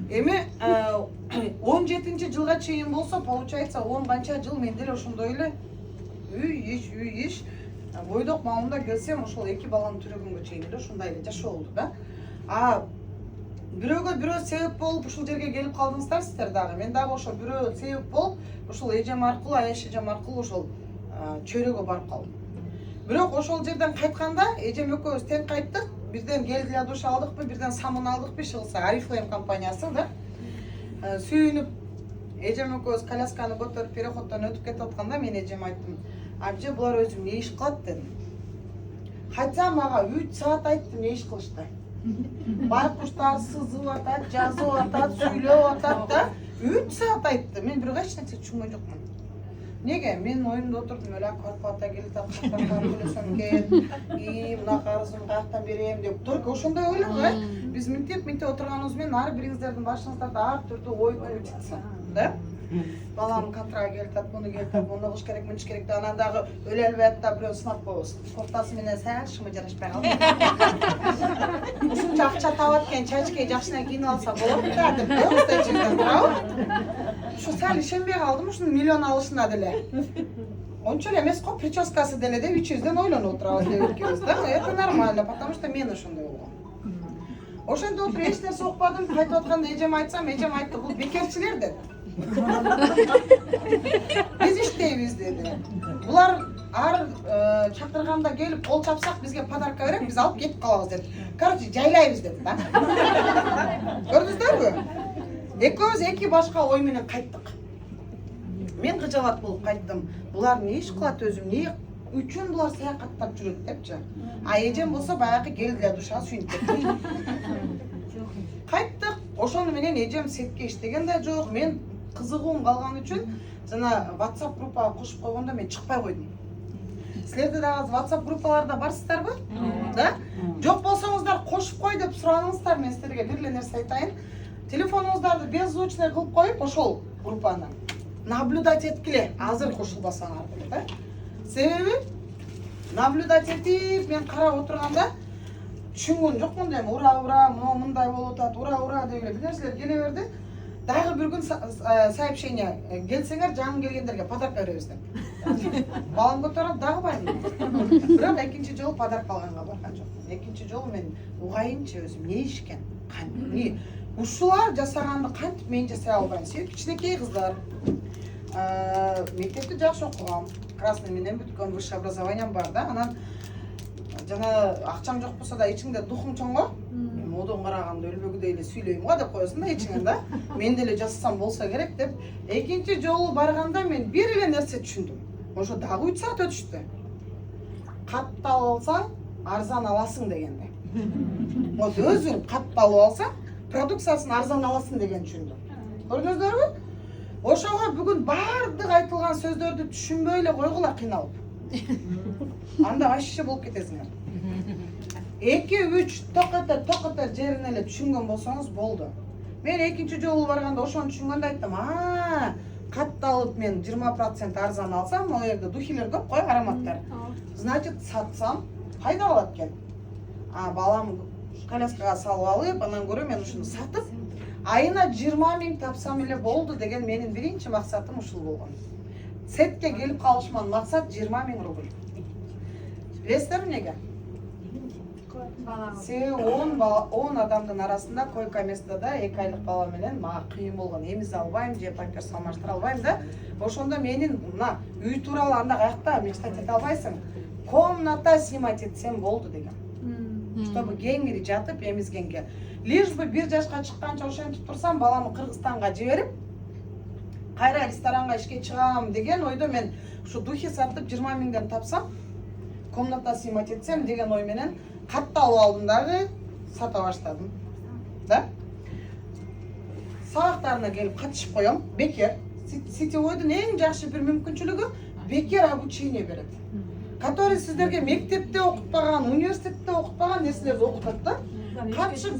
Эми 17-жылга чейин болсо, получается 10 канча жыл мен деле ошондой эле үй иш бойдок маалымда келсем, ошол 2 баланын түрөгөнгө чейин эле ушундай эле жашоо болду да. Бирөөгө бирөө себеп болуп ушул жерге келип калдыңыздар сиздер дагы. Мен дагы ошо бирөө себеп болуп, ушул эжем аркылуу, Аяш эжем аркылуу ошол чөйрөгө барып калдым. Бирок ошол жерден кайтканда эжем экөөбүз тең кайттык. Бирден гель для душа алдыкпы, бирден самун алдыкпы, чыгылса Арифлейм компаниясы да. Сүйүнүп эжем экөөбүз колясканы көтөрүп переходдон өтүп кетип атканда мен эжеме айттым: "Абже, булар өзү эмне иш кылат?" дедим. Хотя мага 3 саат айтты эмне иш кылышты. Байкуштар сызып атат, жазып атат, сүйлөп атат да. 3 саат айтты. Мен бир эч нерсе түшүнгөн жокмун. Неге? Мен оюмда отурдум, эле корпората келип атат, төлөсөм экен, мына карызым каяктан берем деп. Только ошондой ойлогой. Биз мынтип отурганыбыз менен ар бириңиздердин башыңыздарда ар түрдүү ой көчүтсө, да? Балам контракт келип атат, муну келип атат, муну кылыш керек, мынчы керек да, анан дагы өлө албайт да, бирөө сынап коебуз. Кофтасы менен саал шымы жарашпай калды. Ушунча акча табат экен, чачкай жакшына кийинип алса болот да деп коебуз да жерден турабы? Ушу саал ишенбей калдым ушунун миллион алышына деле. Ончо эле эмес го, прическасы деле деп ичибизден ойлонуп отурабыз деп экөөбүз да. Это нормально, потому что мен ошондой болгом. Ошондо отуруп эч нерсе укпадым, кайтып атканда эжеме айтсам, эжем айтты: "Бул бекерчилер" деди. Биз иштейбиз деди. Булар ар чакырганда келип кол чапсак бизге подарка берет, биз алып кетип калабыз деди. Короче, жайлайбыз деди да. Көрдүңүздөрбү? Экөөбүз эки башка ой менен кайттык. Мен кыжалат болуп кайттым. Булар эмне иш кылат өзү, эмне үчүн булар саякаттап жүрөт депчи. А эжем болсо баягы гель для душа сүйүнүп кетти. Кайттык. Ошону менен эжем сетке иштеген да жок. Мен кызыгуум калган үчүн жана WhatsApp группага кошуп койгондо мен чыкпай койдум. Силерде дагы WhatsApp группаларда барсыздарбы? Да? Жок болсоңуздар кошуп кой деп сураныңыздар, мен силерге бир эле нерсе айтайын. Телефонуңуздарды беззвучный кылып коюп ошол группаны наблюдать эткиле, азыр кошулбасаңар деле да. Себеби наблюдать этип мен карап отурганда түшүнгөн жокмун да, ура, мындай болуп атат, ура деп эле бир нерселер келе берди. Дагы бир күн сообщение келсеңер, жаңы келгендерге подарка беребиз деп. Балам көтөрүп дагы бармын. Бирок экинчи жолу подарка алганга барган жокмун. Экинчи жолу мен угайынчы өзүм не ишкен, кантип ушулар жасаганды кантип мен жасай албайм. Себеби кичинекей кыздар. Мектепти жакшы окугам. Красный менен бүткөн, высшее образованием бар да. Анан жана акчам жок болсо да ичиңде духуң чоң го. Модон караганда өлбөгүдөй эле сүйлөйм го деп коесуң да ичиңен да. Мен деле жасасам болсо керек деп. Экинчи жолу барганда мен бир эле нерсе түшүндүм. Ошо дагы 3 саат өтүштү. Катталып алсаң, арзан аласың дегенде. Вот өзүң катталып алсаң, продукциясын арзан аласың деген түшүндүм. Көрдүңүздөрбү? Ошого бүгүн бардык айтылган сөздөрдү түшүнбөй эле койгула кыйналып. Анда вообще болуп кетесиңер. 2-3 токотор жерин эле түшүнгөн болсоңуз болду. Мен экинчи жолу барганда ошону түшүнгөндө айттым: катталып мен 20% арзан алсам, ал жерде духилер көп кой, ароматтар. Значит, сатсам пайда болот экен. Балам коляскага салып алып, анан көрө мен ушуну сатып, айына 20 000 тапсам эле болду деген менин биринчи максатым ушул болгон. Сетке келип калышман максат 20 000 рубль. Билесиздерби неге? Себеби 10 адамдын арасында койка местода 2 айлык бала менен мага кыйын болгон. Эмиз албайм, же памперс салмаштыра албайм да. Ошондо менин мына үй тууралуу анда каякта мечтать эте албайсың. Комната снимать этсем болду деген. Чтобы кеңири жатып эмизгенге. Лишь бы 1 жашка чыкканча ошентип турсам, баламы Кыргызстанга жиберип, кайра ресторанга ишке чыгам деген ойдо мен ушу духи сатып 20 миңден тапсам, комната сыймать этсем деген ой менен катты алып алдым дагы сата баштадым. Да? Сабактарына келип катышып коем, бекер. Сетевойдун эң жакшы бир мүмкүнчүлүгү бекер обучение берет. Который сиздерге мектепте окутпаган, университетте окутпаган нерселерди окутат да. Катышып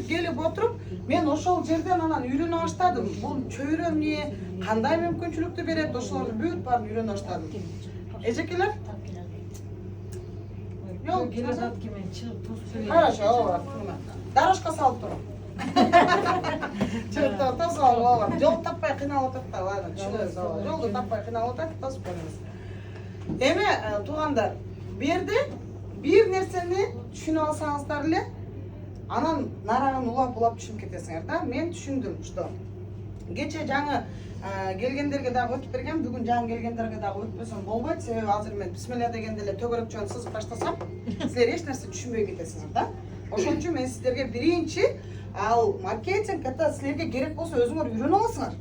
келип отуруп, мен ошол жерден анан үйрөнө баштадым. Бул чөйрө эмне, кандай мүмкүнчүлүктү берет, ошолорду бүт баарын үйрөнө баштадым. Эжекелер? Жол келет кемен чыгып тосуп Хорошо, ооба. Дорожка салып турам. Чыгып тосуп алып алам. Жол таппай кыйналып атат да, ладно, түшүнөбүз. Жолду таппай кыйналып атат, тосуп коебуз. Эми туугандар, бу жерде бир нерсени түшүнүп алсаңыздар эле, анан нарагын улап түшүнүп кетесиңер да. Мен түшүндүм, что кече жаңы келгендерге дагы өтүп бергем, бүгүн жаңы келгендерге дагы өтпөсөм болбойт. Себеби азыр мен бисмилля дегенде эле төгөрөкчөнү сызып баштасам, силер эч нерсе түшүнбөй кетесиңер да. Ошон үчүн мен сиздерге биринчи ал маркетинг это силерге керек болсо өзүңөр үйрөнүп аласыңар.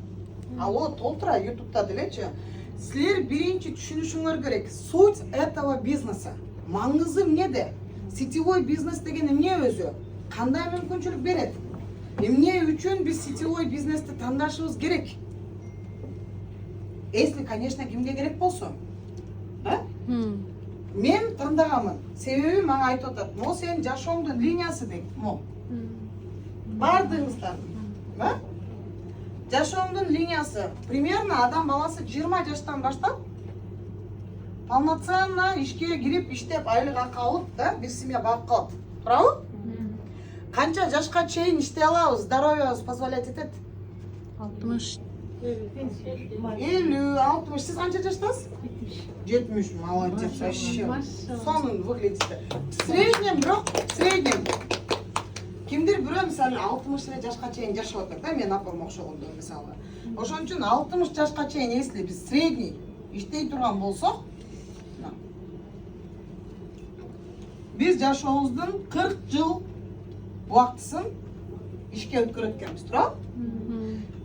Ал о толтура YouTube'да делечи. Силер биринчи түшүнүшүңөр керек суть этого бизнеса. Маңызы эмнеде? Сетевой бизнес деген эмне өзү? Кандай мүмкүнчүлүк берет? Эмне үчүн биз сетевой бизнести тандашыбыз керек? Если, конечно, кимге керек болсо. Да? Мен тандагамын. Себеби мага айтып атат, "Мо сенин жашооңдун линиясы" дейт. Мо. Бардыгыңыздар. Да? Жашооңдун линиясы. Примерно адам баласы 20 жаштан баштап полноценно ишке кирип, иштеп, айлык акы алып, да, бир семья багып калат. Туурабы? Канча жашка чейин иштей алабыз, здоровьябыз позволять этет? 60. 50, 60. Сиз канча жаштасыз? 70. Молодец, вообще. Сонун выглядите. В среднем, бирок, в среднем. Кимдир бирөө мисалы 60 жашка чейин жашап атат да, мен апам окшогондо мисалы. Ошон үчүн 60 жашка чейин если биз средний иштей турган болсок, биз жашообуздун 40 жыл убактысын ишке өткөрөт экенбиз, туурабы?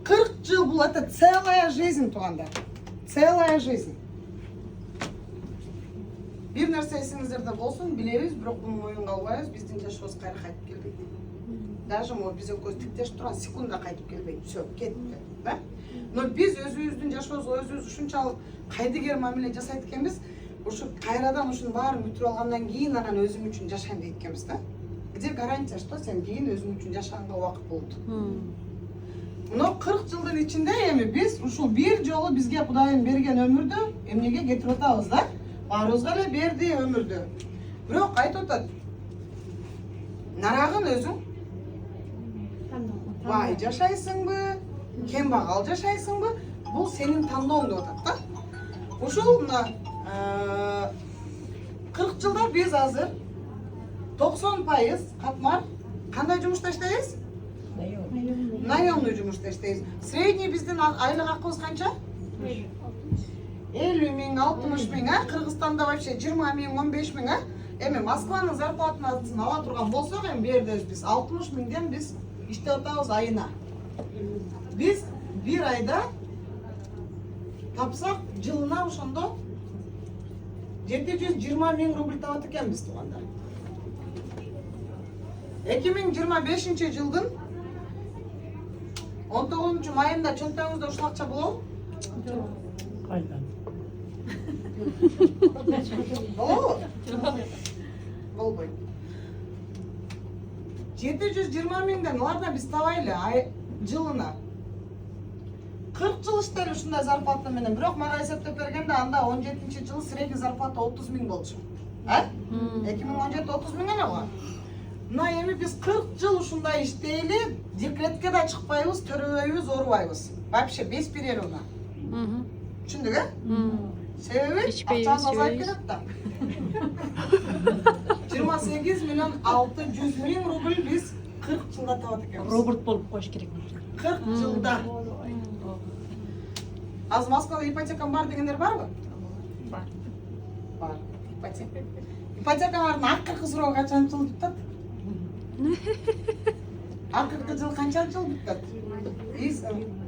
40 жыл бул это целая жизнь, туугандар. Целая жизнь. Бир нерсе эсиңиздерде болсун, билебиз, бирок муну моюнга албайбыз, биздин жашообуз кайра кайтып келбейт. Даже мо биз экөөбүз тиктешип турган секунда кайтып келбейт, всё, кетти, да? Но биз өзүбүздүн жашообузга өзүбүз ушунчалык кайдыгер мамиле жасайт экенбиз, ушу кайрадан ушунун баарын бүтүрүп алгандан кийин анан өзүм үчүн жашайм дейт экенбиз да. Где гарантия, что сен кийин өзүң үчүн жашаганга убакыт болот? Мына 40 жылдын ичинде эми биз ушул бир жолу бизге Кудайым берген өмүрдү эмнеге кетирип атабыз да? Баарыбызга эле берди өмүрдү. Бирок айтып атат. Нарагын өзүң бай жашайсыңбы, кембагал жашайсыңбы? Бул сенин тандооң деп атат да. Ушул мына 40 жылда биз азыр 90% катмар кандай жумушта иштейбиз? Наемный жумушта иштейбиз. Средний биздин айлык акыбыз канча? 50 миң, 60 миң, Кыргызстанда вообще 20 миң, 15 миң, эми Москванын зарплатасын ала турган болсок, эми бердебиз биз 60 миңден биз иштеп атабыз айына. Биз бир айда тапсак, жылына ошондо 720 миң рубль табат экенбиз, туугандар. 2025 жылдын 19 майында чөнтөгүңүздө ушул акча болобу? Кайдан? Болобу? Болбойт. 720 миңден ладно биз табайлы жылына. 40 жыл иштейли ушундай зарплата менен, бирок мага эсептеп бергенде анда 17 жылы средний зарплата 30 миң болчу. 2017 30 миң эле го. Мына эми биз 40 жыл ушундай иштейли, декретке да чыкпайбыз, төрөбөйбүз, оорубайбыз. Вообще без перерыва. Түшүндүк, Себеби акчамыз азайып кетет да. 28 миллион 600 миң рубль биз 40 жылда табат экенбиз. Робот болуп коюш керек. 40 жылда. Азыр Москвада ипотекам бар дегендер барбы? Бар. Бар. Ипотека. Ипотекалардын акыркы сроку качан жыл бүтөт? Акыркы жыл канча жыл бүтөт? биз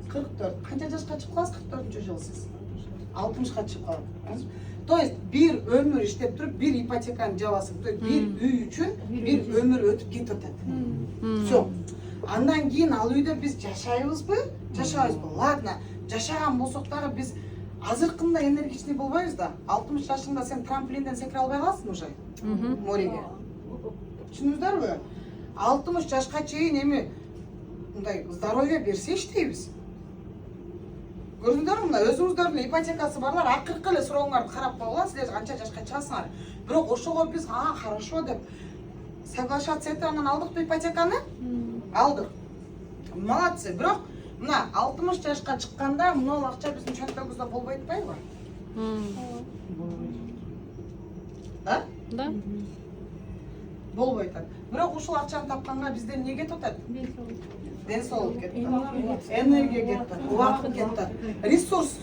44 канча жашка чыгып каласыз? 44-жылы сиз 60-ка чыгып каласыз. То есть бир өмүр иштеп туруп бир ипотеканы жабасың. То есть бир үй үчүн бир өмүр өтүп кетип атат. Всё. Андан кийин ал үйдө биз жашайбызбы? Жашабайбызбы? Ладно, жашаган болсок дагы биз азыркындай энергичный болбойбуз да. 60 жашыңда сен трамплинден секире албай каласың уже. Мореге. Түшүндүңүздөрбү? 60 жашка чейин эми мындай здоровье берсе иштейбиз. Көрдүңүздөрбү, мына өзүңүздөрдүн ипотекасы барлар акыркы эле сурооңарды карап койгула, силер канча жашка чыгасыңар. Бирок ошого биз хорошо деп соглашаться этип анан алдыкпы ипотеканы? Алдык. Молодцы. Бирок мына 60 жашка чыкканда мынол акча биздин чөнтөгүбүздө болбой атпайбы? Да? Да. Болбой атат. Бирок ушул акчаны тапканга бизден эмне кетип атат? Ден соолук кетип атат. Энергия кетип атат, убакыт кетип атат. Ресурс.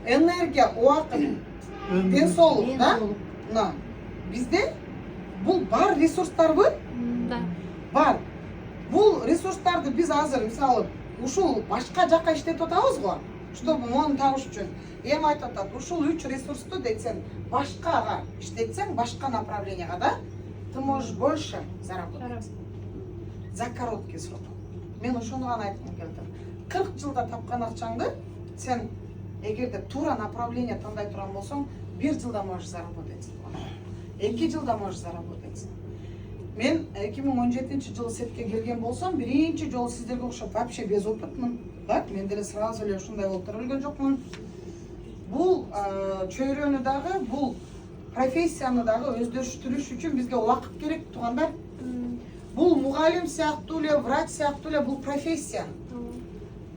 Энергия, убакыт, ден соолук, да? Мына бизде бул бар ресурстарбы? Да. Бар. Бул ресурстарды биз азыр мисалы ушул башка жакка иштетип атабыз го, чтобы мону табыш үчүн. Эми айтып атат, ушул 3 ресурсту десең, башкага иштетсең, башка направленияга, да? Ты можешь больше заработать. За короткий срок. Мен ошону гана айткым келди. 40 жылда тапкан акчаңды сен эгерде туура направление тандай турган болсоң, 1 жылда можешь заработать. 2 жылда можешь заработать. Мен 2017-жылы сетке келген болсом, биринчи жолу сиздерге окшоп вообще безопытмын. Да, мен деле сразу эле ушундай болуп тура өлгөн жокмун. Бул чөйрөнү дагы, бул профессияны дагы өздөштүрүш үчүн бизге убакыт керек туугандар. Бул мугалим сыяктуу эле, врач сыяктуу эле бул профессия.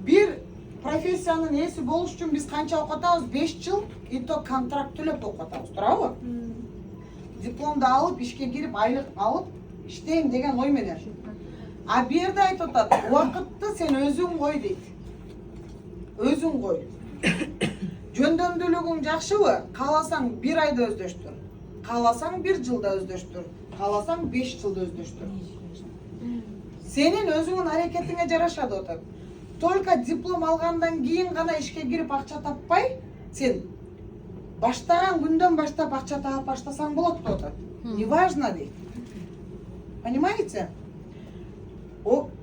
Бир профессиянын ээси болуш үчүн биз канча окуп атабыз? 5 жыл, и то контракт төлөп окуп атабыз, туурабы? Дипломду алып, ишке кирип, айлык алып, иштейм деген ой менен. А бу жерде айтып атат, убакытты сен өзүң кой дейт. Өзүң кой. Жөндөмдүүлүгүң жакшыбы? Кааласаң 1 айда өздөштүр. Кааласаң 1 жылда өздөштүр. Кааласаң 5 жылда өздөштүр. Сенин өзүңүн аракетиңе жараша деп атат. Только диплом алгандан кийин гана ишке кирип акча таппай, сен баштаган күндөн баштап акча таап баштасаң болот деп атат. Неважно дейт. Понимаете?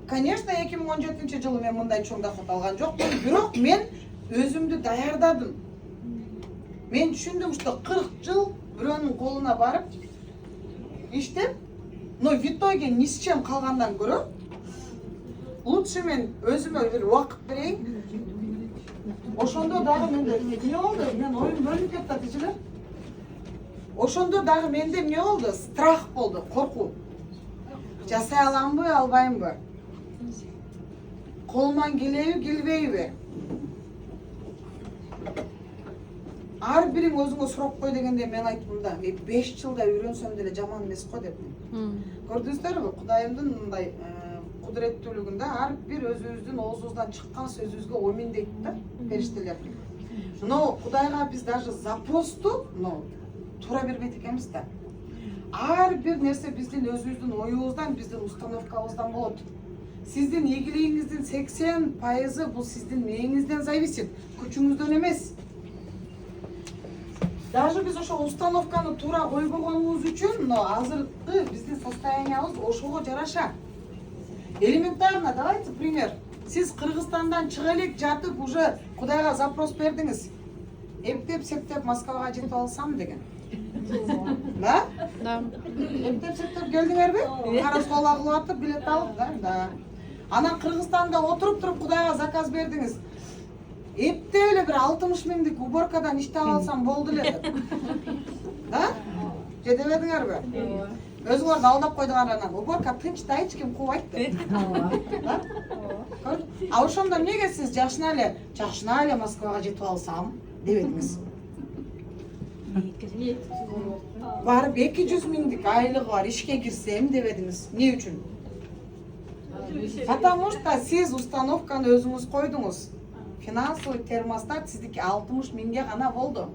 Конечно, 2017-жылы мен мындай чоң доход алган жокмун, бирок мен өзүмдү даярдадым. Мен түшүндүм, что 40 жыл бирөөнүн колуна барып иштеп, но в итоге ни с чем калгандан көрө, лучше мен өзүмө бир убакыт берейин. Ошондо дагы менде эмне болду? Мен оюм бөлүнүп кетти атчылар. Ошондо дагы менде эмне болду? Страх болду, коркуу. Жасай аламбы, албаймбы? Колуман келеби, келбейби? Ар бириң өзүңө сурап кой дегенде мен айттым да, 5 жылда үйрөнсөм деле жаман эмес го деп. Көрдүңүздөрбү? Кудайымдын мындай кудуреттүүлүгүндө ар бир өзүбүздүн оозубуздан чыккан сөзүбүзгө омин дейт да, периштелер. Но Кудайга биз даже запросту, туура бербейт экенбиз да. Ар бир нерсе биздин өзүбүздүн оюбуздан, биздин установкабыздан болот. Сиздин ийгилигиңиздин 80% бул сиздин мээңизден зависит, күчүңүздөн эмес. Даже биз ошо установканы туура койбогонубуз үчүн, но азыркы биздин состояниябыз ошого жараша. Элементарно, давайте пример. Сиз Кыргызстандан чыга элек жатып уже Кудайга запрос бердиңиз. Эптеп септеп Москвага жетип алсам деген. Да? Да. Эптеп септеп келдиңерби? Кара суала кылып атып билет алып, да. Анан Кыргызстанда отуруп туруп Кудайга заказ бердиңиз. Эптеп эле бир 60 миңдик уборкадан иштеп алсам болду эле деп. Да? Же дебедиңерби? Өзүңөрдү алдап койдуңар анан. Уборка тынч да, эч ким кубайт деп. А ошондо эмнеге сиз жакшына эле Москвага жетип алсам дебедиңиз? Барып 200 миңдик айлыгы бар ишке кирсем дебедиңиз. Эмне үчүн? Потому что сиз установканы өзүңүз койдуңуз. Финансовый термостат сиздики 60 миңге гана болду.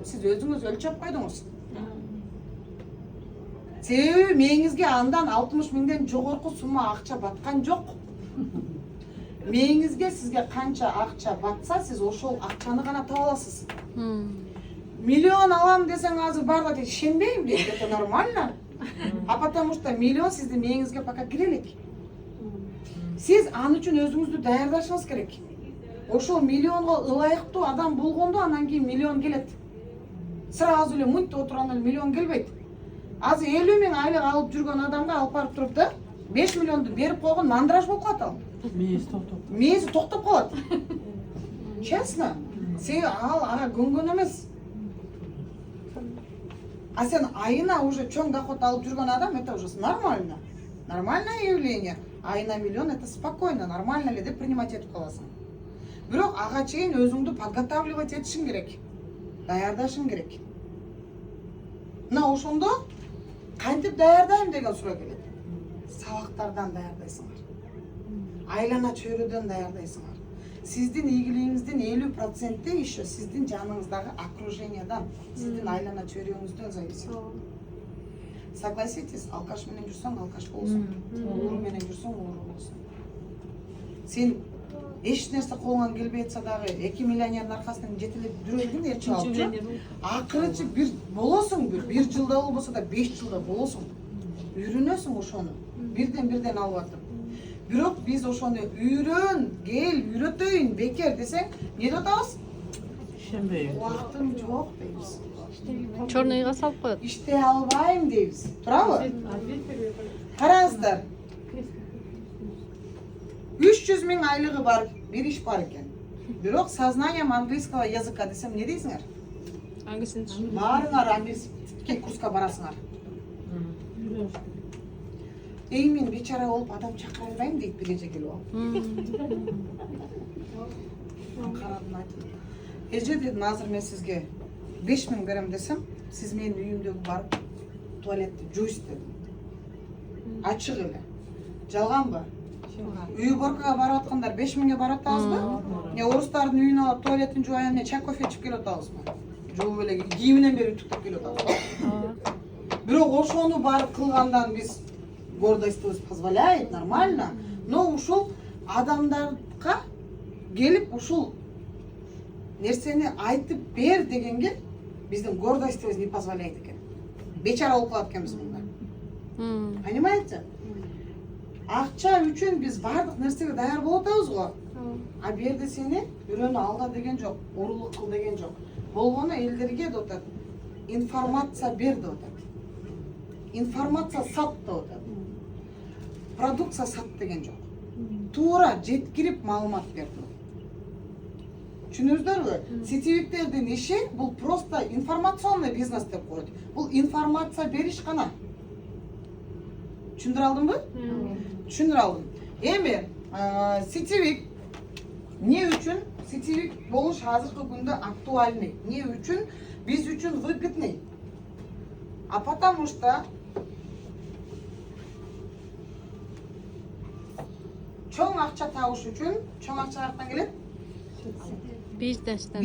Сиз өзүңүз өлчөп койдуңуз. Себеби мээңизге андан 60 миңден жогорку сумма акча баткан жок. мээңизге сизге канча акча батса сиз ошол акчаны гана таба аласыз. Миллион алам десең азыр барлар дейт, ишенбейм дейт, это нормально. А потому что миллион сиздин мээңизге пока кире элек. Сиз аны үчүн өзүңүздү даярдашыңыз керек. Ошол миллионго ылайыктуу адам болгондо анан кийин миллион келет. Сразу эле мынтип отурганда миллион келбейт. Азыр 50 миң айлык алып жүргөн адамга алып барып туруп да 5 миллионду берип койгон мандраж болуп калат ал. Мээси токтоп калат. Честно. Сен ал ага көнгөн эмес. А сен айына уже чоң доход алып жүргөн адам, это уже нормально. Нормальное явление. Айына миллион это спокойно, нормально эле деп принимать этип каласың. Бирок ага чейин өзүңдү подготавливать этишиң керек. Даярдашың керек. Мына ошондо кантип даярдайм деген суроо келет. Сабактардан даярдайсыңар. Айлана чөйрөдөн даярдайсыңар. Сиздин ийгилигиңиздин 50% еще сиздин жаныңыздагы окружениядан, сиздин айлана чөйрөңүздөн зависит. Согласитесь, алкаш менен жүрсөң алкаш болсуң, ууру менен жүрсөң ууру болсуң. Сен эч нерсе колуңан келбей атса дагы 2 миллионердин аркасынан жетелеп жүрө бергин эрчи алып. Акырынчы бир болосуң, бир жылда болбосо да 5 жылда болосуң. Үйрөнөсүң ошону. Бирден алып атып. Бирок биз ошону үйрөн, кел, үйрөтөйүн, бекер десең, эмне деп атабыз? Ишенбейм. Убактым жок дейбиз. Чорныйга салып коет. Иште албайм дейбиз. Туурабы? Караңыздар. 300 миң айлыгы бар, бир иш бар экен. Бирок сознанием английского языка десем не дейсиңер? Хангисин? Баарыңар английский курска барасыңар. Мен бечара болуп адам чакыра албайм дейт бир эже келип алып. Карадым айтып. Эже дедим, азыр мен сизге 5 миң берем десем, сиз менин үйүмдөгү барып туалетти жуйсуз дедим. Ачык эле. Жалганбы? Үй боркага барып аткандар 5 миңге барып атабызбы? Орустардын үйүнө алып туалетин жууян, чай кофе ичип келип атабызбы? Жууп эле кийиминен бери үтүктөп келип атабыз. Бирок ошону барып кылгандан биз гордость позволяет, нормально. Но ушул адамдарга келип ушул нерсени айтып бер дегенге биздин гордостьбыз не позволяет экен. Бечара болуп калат экенбиз мында. Понимаете? Акча үчүн биз бардык нерсеге даяр болуп атабыз го. А бу жерде сени бирөөнү алда деген жок, урулук кыл деген жок. Болгону элдерге деп атат. Информация бер деп атат. Информация сат деп атат. Продукция сат деген жок. Туура жеткирип маалымат берди. Түшүнүңүздөрбү? Сетевиктердин иши бул просто информационный бизнес деп коет. Бул информация бериш гана. Түшүндүрө алдымбы? Түшүндүрө алдым. Эми сетевик эмне үчүн сетевик болуш азыркы күндө актуальный? Эмне үчүн биз үчүн выгодный? А потому что чоң акча табыш үчүн, чоң акча каяктан келет? Бизнестен.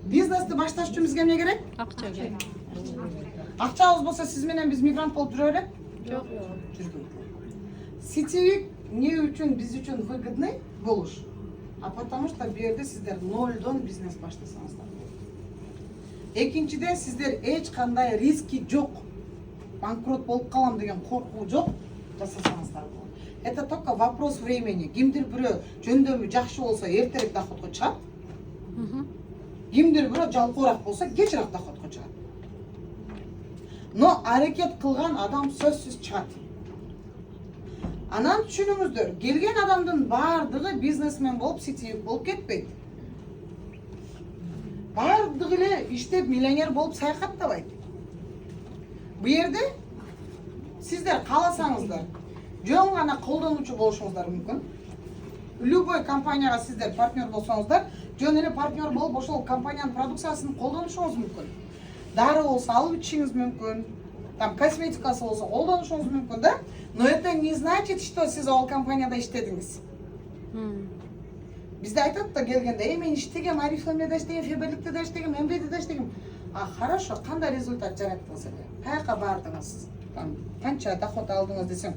Бизнести башташ үчүн бизге эмне керек? Акча керек. Акчабыз болсо сиз менен биз мигрант болуп жүрө элек? Жок. Жүрбөйт. Сетевик эмне үчүн биз үчүн выгодный болуш? А потому что бу жерде сиздер нолдон бизнес баштасаңыздар. Экинчиден сиздер эч кандай риски жок. Банкрот болуп калам деген коркуу жок. Жасасаңыздар болот. Это только вопрос времени. Кимдир бирөө жөндөмү жакшы болсо эртерээк доходко чыгат. Кимдир бирөө жалкоорак болсо кечирээк доходко чыгат. Но аракет кылган адам сөзсүз чыгат. Анан түшүнүңүздөр, келген адамдын баардыгы бизнесмен болуп, сетевик болуп кетпейт. Баардыгы эле иштеп миллионер болуп саякаттабайт. Бу жерде сиздер кааласаңыздар, жөн гана колдонуучу болушуңуздар мүмкүн. Любой компанияга сиздер партнер болсоңуздар, жөн эле партнер болуп ошол компаниянын продукциясын колдонушуңуз мүмкүн. Дары болсо алып ичишиңиз мүмкүн, там косметикасы болсо колдонушуңуз мүмкүн да? Но это не значит, что сиз ал компанияда иштедиңиз. Бизде айтат да келгенде, мен иштегем, Арифлемде да иштегем, Феберликте да иштегем, МВДде да иштегем. А хорошо, кандай результат жараттыңыз эле? Каяка бардыңыз? Канча доход алдыңыз десем,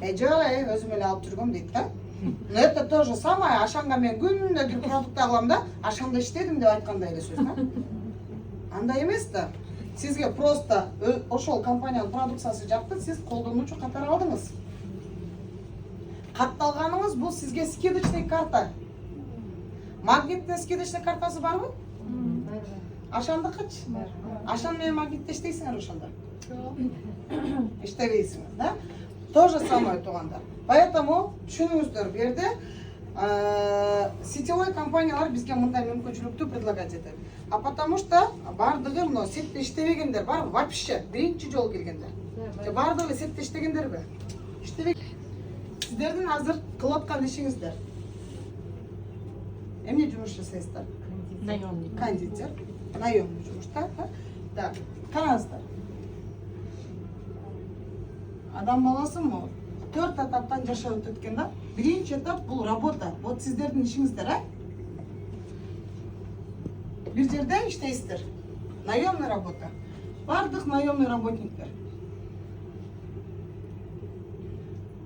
Жок, өзүм эле алып жүргөм дейт да. Но это то же самое, ашанга мен күндө кирип продукт алам да, ашанда иштедим деп айткандай эле сөз да. Андай эмес да. Сизге просто ошол компаниянын продукциясы жакты, сиз колдонуучу катары алдыңыз. Катталганыңыз бул сизге скидочный карта. Магнитный скидочный картасы барбы? Ашандыкычы? Ашан менен магнитте иштейсиңер ошондо? Иштебейсиңер, да? То же самое туугандар. Поэтому түшүнүңүздөр, бу жерде сетевой компаниялар бизге мындай мүмкүнчүлүктү предлагать этет. А потому что бардыгы мына сетте иштебегендер бар, вообще биринчи жолу келгендер. Бардыгы сетте иштегендерби? Иштебеген. Сиздердин азыр кылып аткан ишиңиздер. Эмне жумуш жасайсыздар? Наемник. Кондитер, наемный жумушта. Так, караңыздар. Адам баласы му 4 этаптан жашап өтөт экен да. Биринчи этап бул работа. Вот сиздердин ишиңиздер, бир жерде иштейсиздер. Наемный работа. Бардык наемный работниктер.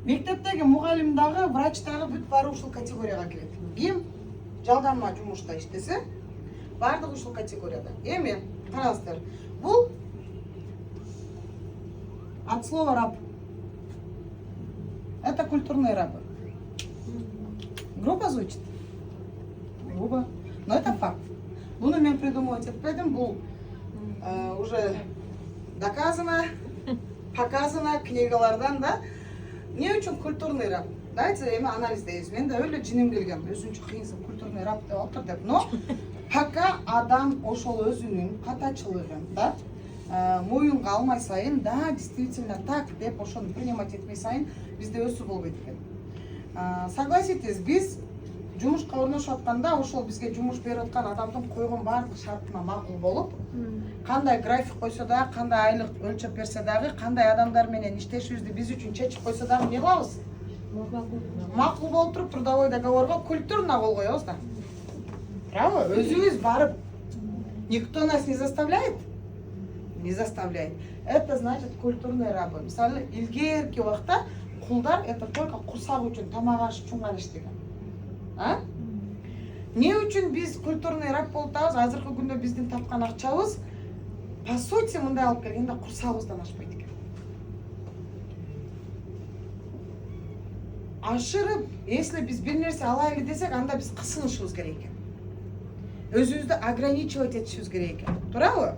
Мектептеги мугалим дагы, врач дагы бүт баары ушул категорияга кирет. Ким жалданма жумушта иштесе, бардык ушул категорияда. Эми караңыздар. Бул от слова раб. Это культурные рабы. Грубо звучит? Грубо. Но это факт. Буну мен придумывать этпедим, бул уже доказано, показано книгалардан да. Не үчүн культурный раб? Дайте эми анализдейбиз. Мен да өлө жиним келген. Өзүнчө кыйынсып культурный раб деп отур деп. Но пока адам ошол өзүнүн катачылыгын да моюнга алмай сайын, да, действительно так деп ошону принимать этмей сайын бизде өсүү болбойт экен. Согласитесь, биз жумушка орношуп атканда ошол бизге жумуш берип аткан адамдын койгон баардык шартына макул болуп, кандай график койсо да, кандай айлык өлчөп берсе дагы, кандай адамдар менен иштешибизди биз үчүн чечип койсо дагы эмне кылабыз? Макул болуп туруп трудовой договорго культурно кол коебуз да. Правы? Өзүбүз барып, никто нас не заставляет? Не заставляет. Это значит культурные рабы. Мисалы, илгерки убакта кулдар это только курсак үчүн, тамак аш үчүн гана иштеген. Не үчүн биз культурный раб болуп атабыз? Азыркы күндө биздин тапкан акчабыз по сути мындай алып келгенде курсагыбыздан ашпайт экен. Ашырып, если биз бир нерсе алайлы десек, анда биз кысынышыбыз керек экен. Өзүбүздү ограничивать этишибиз керек экен. Туурабы?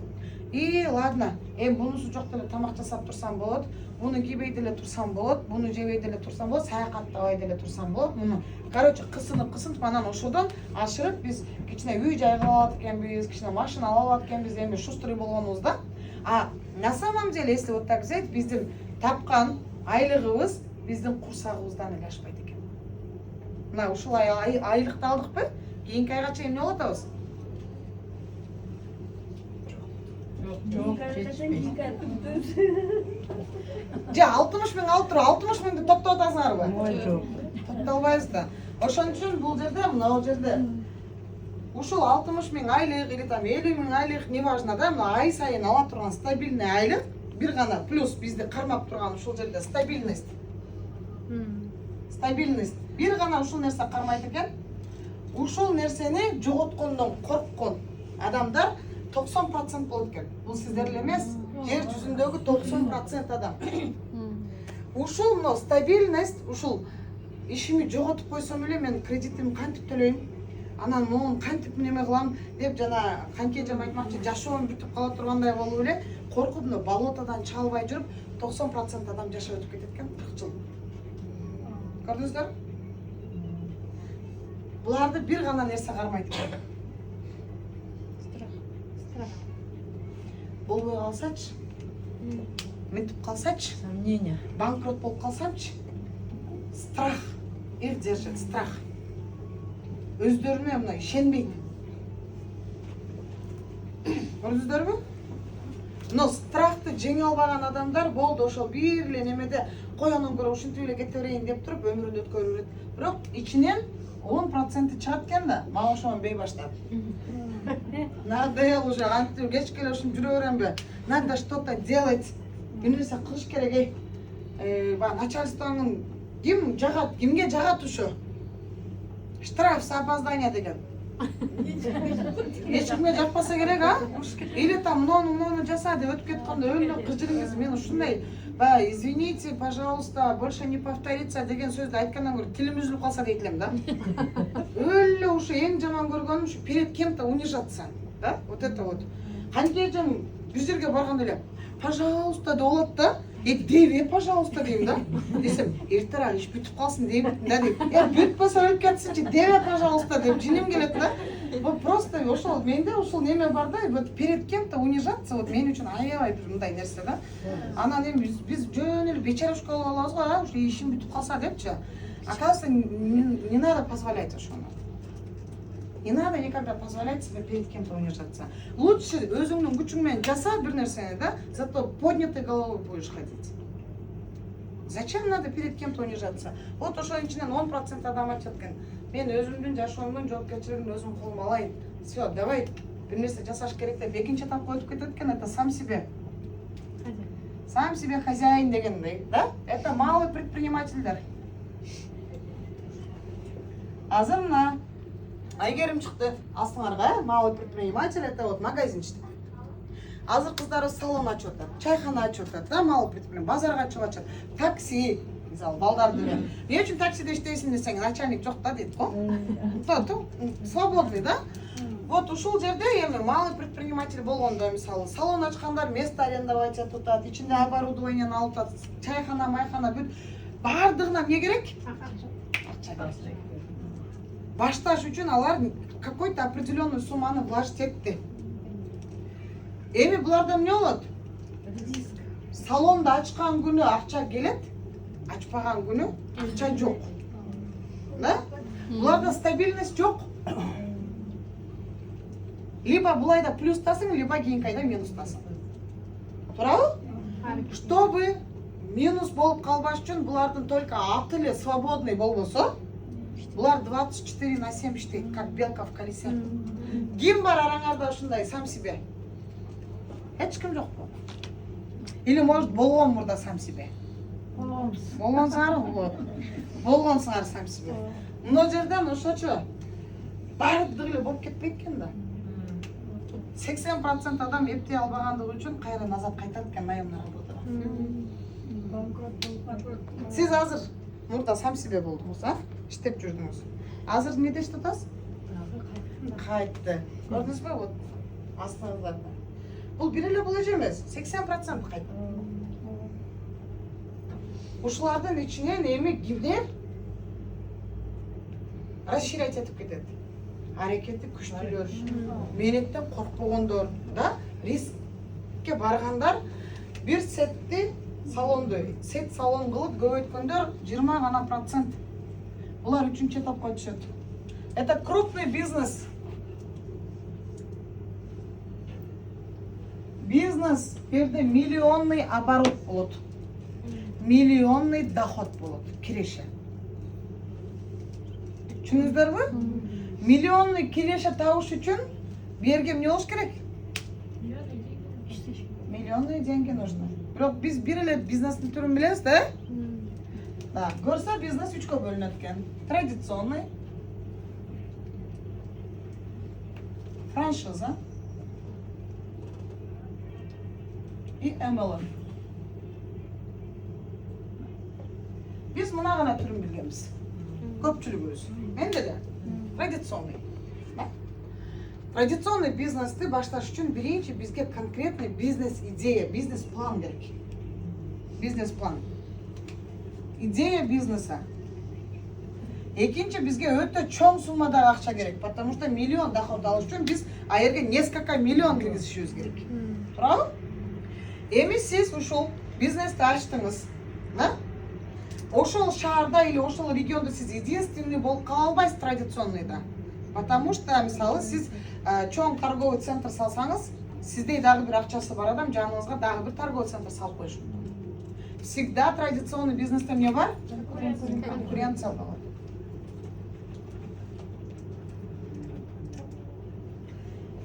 И ладно, бунусу жок деле тамак жасап турсам болот, буну кийбей деле турсам болот, буну жебей деле турсам болот, саякаттабай деле турсам болот. Муну короче кысынып анан ошодон ашырып биз кичине үй жай кылып алат экенбиз, кичине машина алып алат экенбиз, эми шустрый болгонубузда. А на самом деле, если вот так взять, биздин тапкан айлыгыбыз биздин курсагыбыздан эле ашпайт экен. Мына ушул айлыкты алдыкпы? Кийинки айга чейин эмне болуп атабыз? Жоқ, жетишпейт. 60 миң алып туруп, 60 миңди топтоп атасыңарбы? Ой, жок. Топтолбайбыз да. Ошон үчүн бул жерде, мына жерде ушул 60 миң айлык или там 50 миң айлык, неважно да, мына ай сайын ала турган стабильный айлык, бир гана плюс бизди кармап турган ушул жерде стабильность. Стабильность. Бир гана ушул нерсе кармайт экен. Ушул нерсени жоготкондон корккон адамдар 90% болот экен. Бул сиздер эле эмес, жер жүзүндөгү 90% адам. Ушул мына стабильность, ушул ишими жоготуп койсом эле мен кредитимди кантип төлөйм? Анан муну кантип неме кылам деп жана канкежем айтмакчы жашоом бүтүп кала тургандай болуп эле коркуп мына болотодон чалбай жүрүп 90% адам жашап өтүп кетет экен 40 жыл. Көрдүңүздөр? Буларды бир гана нерсе кармайт экен. Болбой калсачы, мынтип калсачы, Сомнения. банкрот болуп калсамчы, страх, их держит, страх. Өздөрүнө мына ишенбейт. Көрдүңүздөрбү? Но страхты жеңе албаган адамдар болду ошол бир эле немеде кой анан көрө ушинтип эле кете берейин деп туруп өмүрүн өткөрүп берет. Бирок ичинен 10% чыгат экен да, мага ошону бей баштап. Надо уже антип кечке эле ушинтип жүрө беремби? Надо что-то делать. Бир нерсе кылыш керек. баягы начальствоңун ким жагат, кимге жагат ушу? Штраф за опоздание деген. Ешкімге жақпаса керек, а? Или там муну жаса деп өтіп кеткенде өлүп кыжырыңыз. Мен ушундай, извините, пожалуйста, больше не повторится деген сөздү айткандан көрө тилим үзүлүп калса дейт элем да. Өлө ушу эң жаман көргөнүм ушу перед кем-то унижаться, да? Вот это вот. Кантежем бир жерге барганда эле, пожалуйста деп болот да. Деве, пожалуйста дейм да. Десем, эртерээк иш бүтүп калсын дейм да дейм. Бүтпөсө өлүп кетсинчи, деве, пожалуйста деп жиним келет да. Вот просто ошол менде ушул неме бар да, вот перед кем-то унижаться, вот мен үчүн аябай бир мындай нерсе да. Анан эми биз жөн эле бечарушка болуп алабыз го, а ушу ишим бүтүп калса депчи. Оказывается, не надо позволять ошону. Не надо никогда позволять себе перед кем-то унижаться. Лучше өзүңдүн күчүң менен жаса бир нерсени да, зато поднятой головой будешь ходить. Зачем надо перед кем-то унижаться? Вот ошонун ичинен 10% адам айтат экен. Мен өзүмдүн жашоомдун жоопкерчилигин өзүм колума алайын. Всё, давай бир нерсе жасаш керек деп экинчи этапка өтүп кетет экен, это сам себе. Сам себе хозяин дегендей, да? Это малый предпринимательдер. Азыр мына Айгерим чыкты астыңарга, малый предприниматель, это вот магазинчик. Азыр кыздар салон ачып атат, чайхана ачып атат, да, малый предприниматель, базарга чыгып атат, такси, мисалы балдарды эле. Эмне үчүн таксиде иштейсиң десең, начальник жок да дейт го. Свободный, да? Вот ушул жерде эми малый предприниматель болгондо, мисалы, салон ачкандар место арендовать этип атат, ичинде оборудованияны алып атат, чайхана, майхана бүт бардыгына эмне керек? Акча керек. Башташ үчүн алар какой-то определенную сумманы вложить этти. Эми буларда эмне болот? Салонду ачкан күнү акча келет, ачпаган күнү акча жок. Да? Буларда стабильность жок. Либо булайда плюстасың, либо кийинки айда минустасың. Туурабы? Чтобы минус болуп калбаш үчүн булардын только аты эле свободный болбосо, булар 24/7 иштейт, как белка в колесе. Ким бар араңарда ушундай сам себе? Эч ким жокпу? Или может болгон мурда сам себе? Болгонсуңар, вот. Болгонсуңар сам себе. Мына жерден ошочо бардыгы эле болуп кетпейт экен да. 80% адам эптей албагандыгы үчүн кайра назад кайтат экен наемный работага. Сиз азыр мурда сам себе болдуңуз, а? Иштеп жүрдүңүз. Азыр эмнеде иштеп атасыз? Кайтты. Көрдүңүзбү? Вот астыңызда. Бул бир эле болуш эмес, 80% кайтты. Ушулардын ичинен эми кимдер расширять этип кетет. Аракети күчтүүлөр, менеттен коркпогондор, да? Рискке баргандар бир сетти салонду, сет салон кылып көбөйткөндөр 20 гана процент. Булар үчүнчү этапка түшөт. Это крупный бизнес. Бизнес берде миллионный оборот болот. Миллионный доход болот, киреше. Түшүндүңүздөрбү? Миллионный киреше табыш үчүн берге эмне болуш керек? Миллионные деньги нужны. Бирок биз бир эле бизнестин түрүн билебиз да? Да, көрсө бизнес 3-кө бөлүнөт экен. Традиционный, франшиза и MLM. Биз мына гана түрүн билгенбиз. Көпчүлүгүбүз. Мен деле традиционный. Традиционный бизнести башташ үчүн биринчи бизге конкретный бизнес-идея, бизнес-план керек. Бизнес-план. Идея бизнеса. Экинчи бизге өтө чоң суммадагы акча керек, потому что миллион доход алыш үчүн биз аерге несколько миллион киргизишибиз керек. Туурабы? Эми сиз ушул бизнести ачтыңыз, да? Ошол шаарда или ошол региондо сиз единственный болуп кала албайсыз традиционныйда. Потому что, мисалы, сиз чоң торговый центр салсаңыз, сиздей дагы бир акчасы бар адам жаныңызга дагы бир торговый центр салып коюшу. Всегда традиционный бизнесте эмне бар? Конкуренция болот.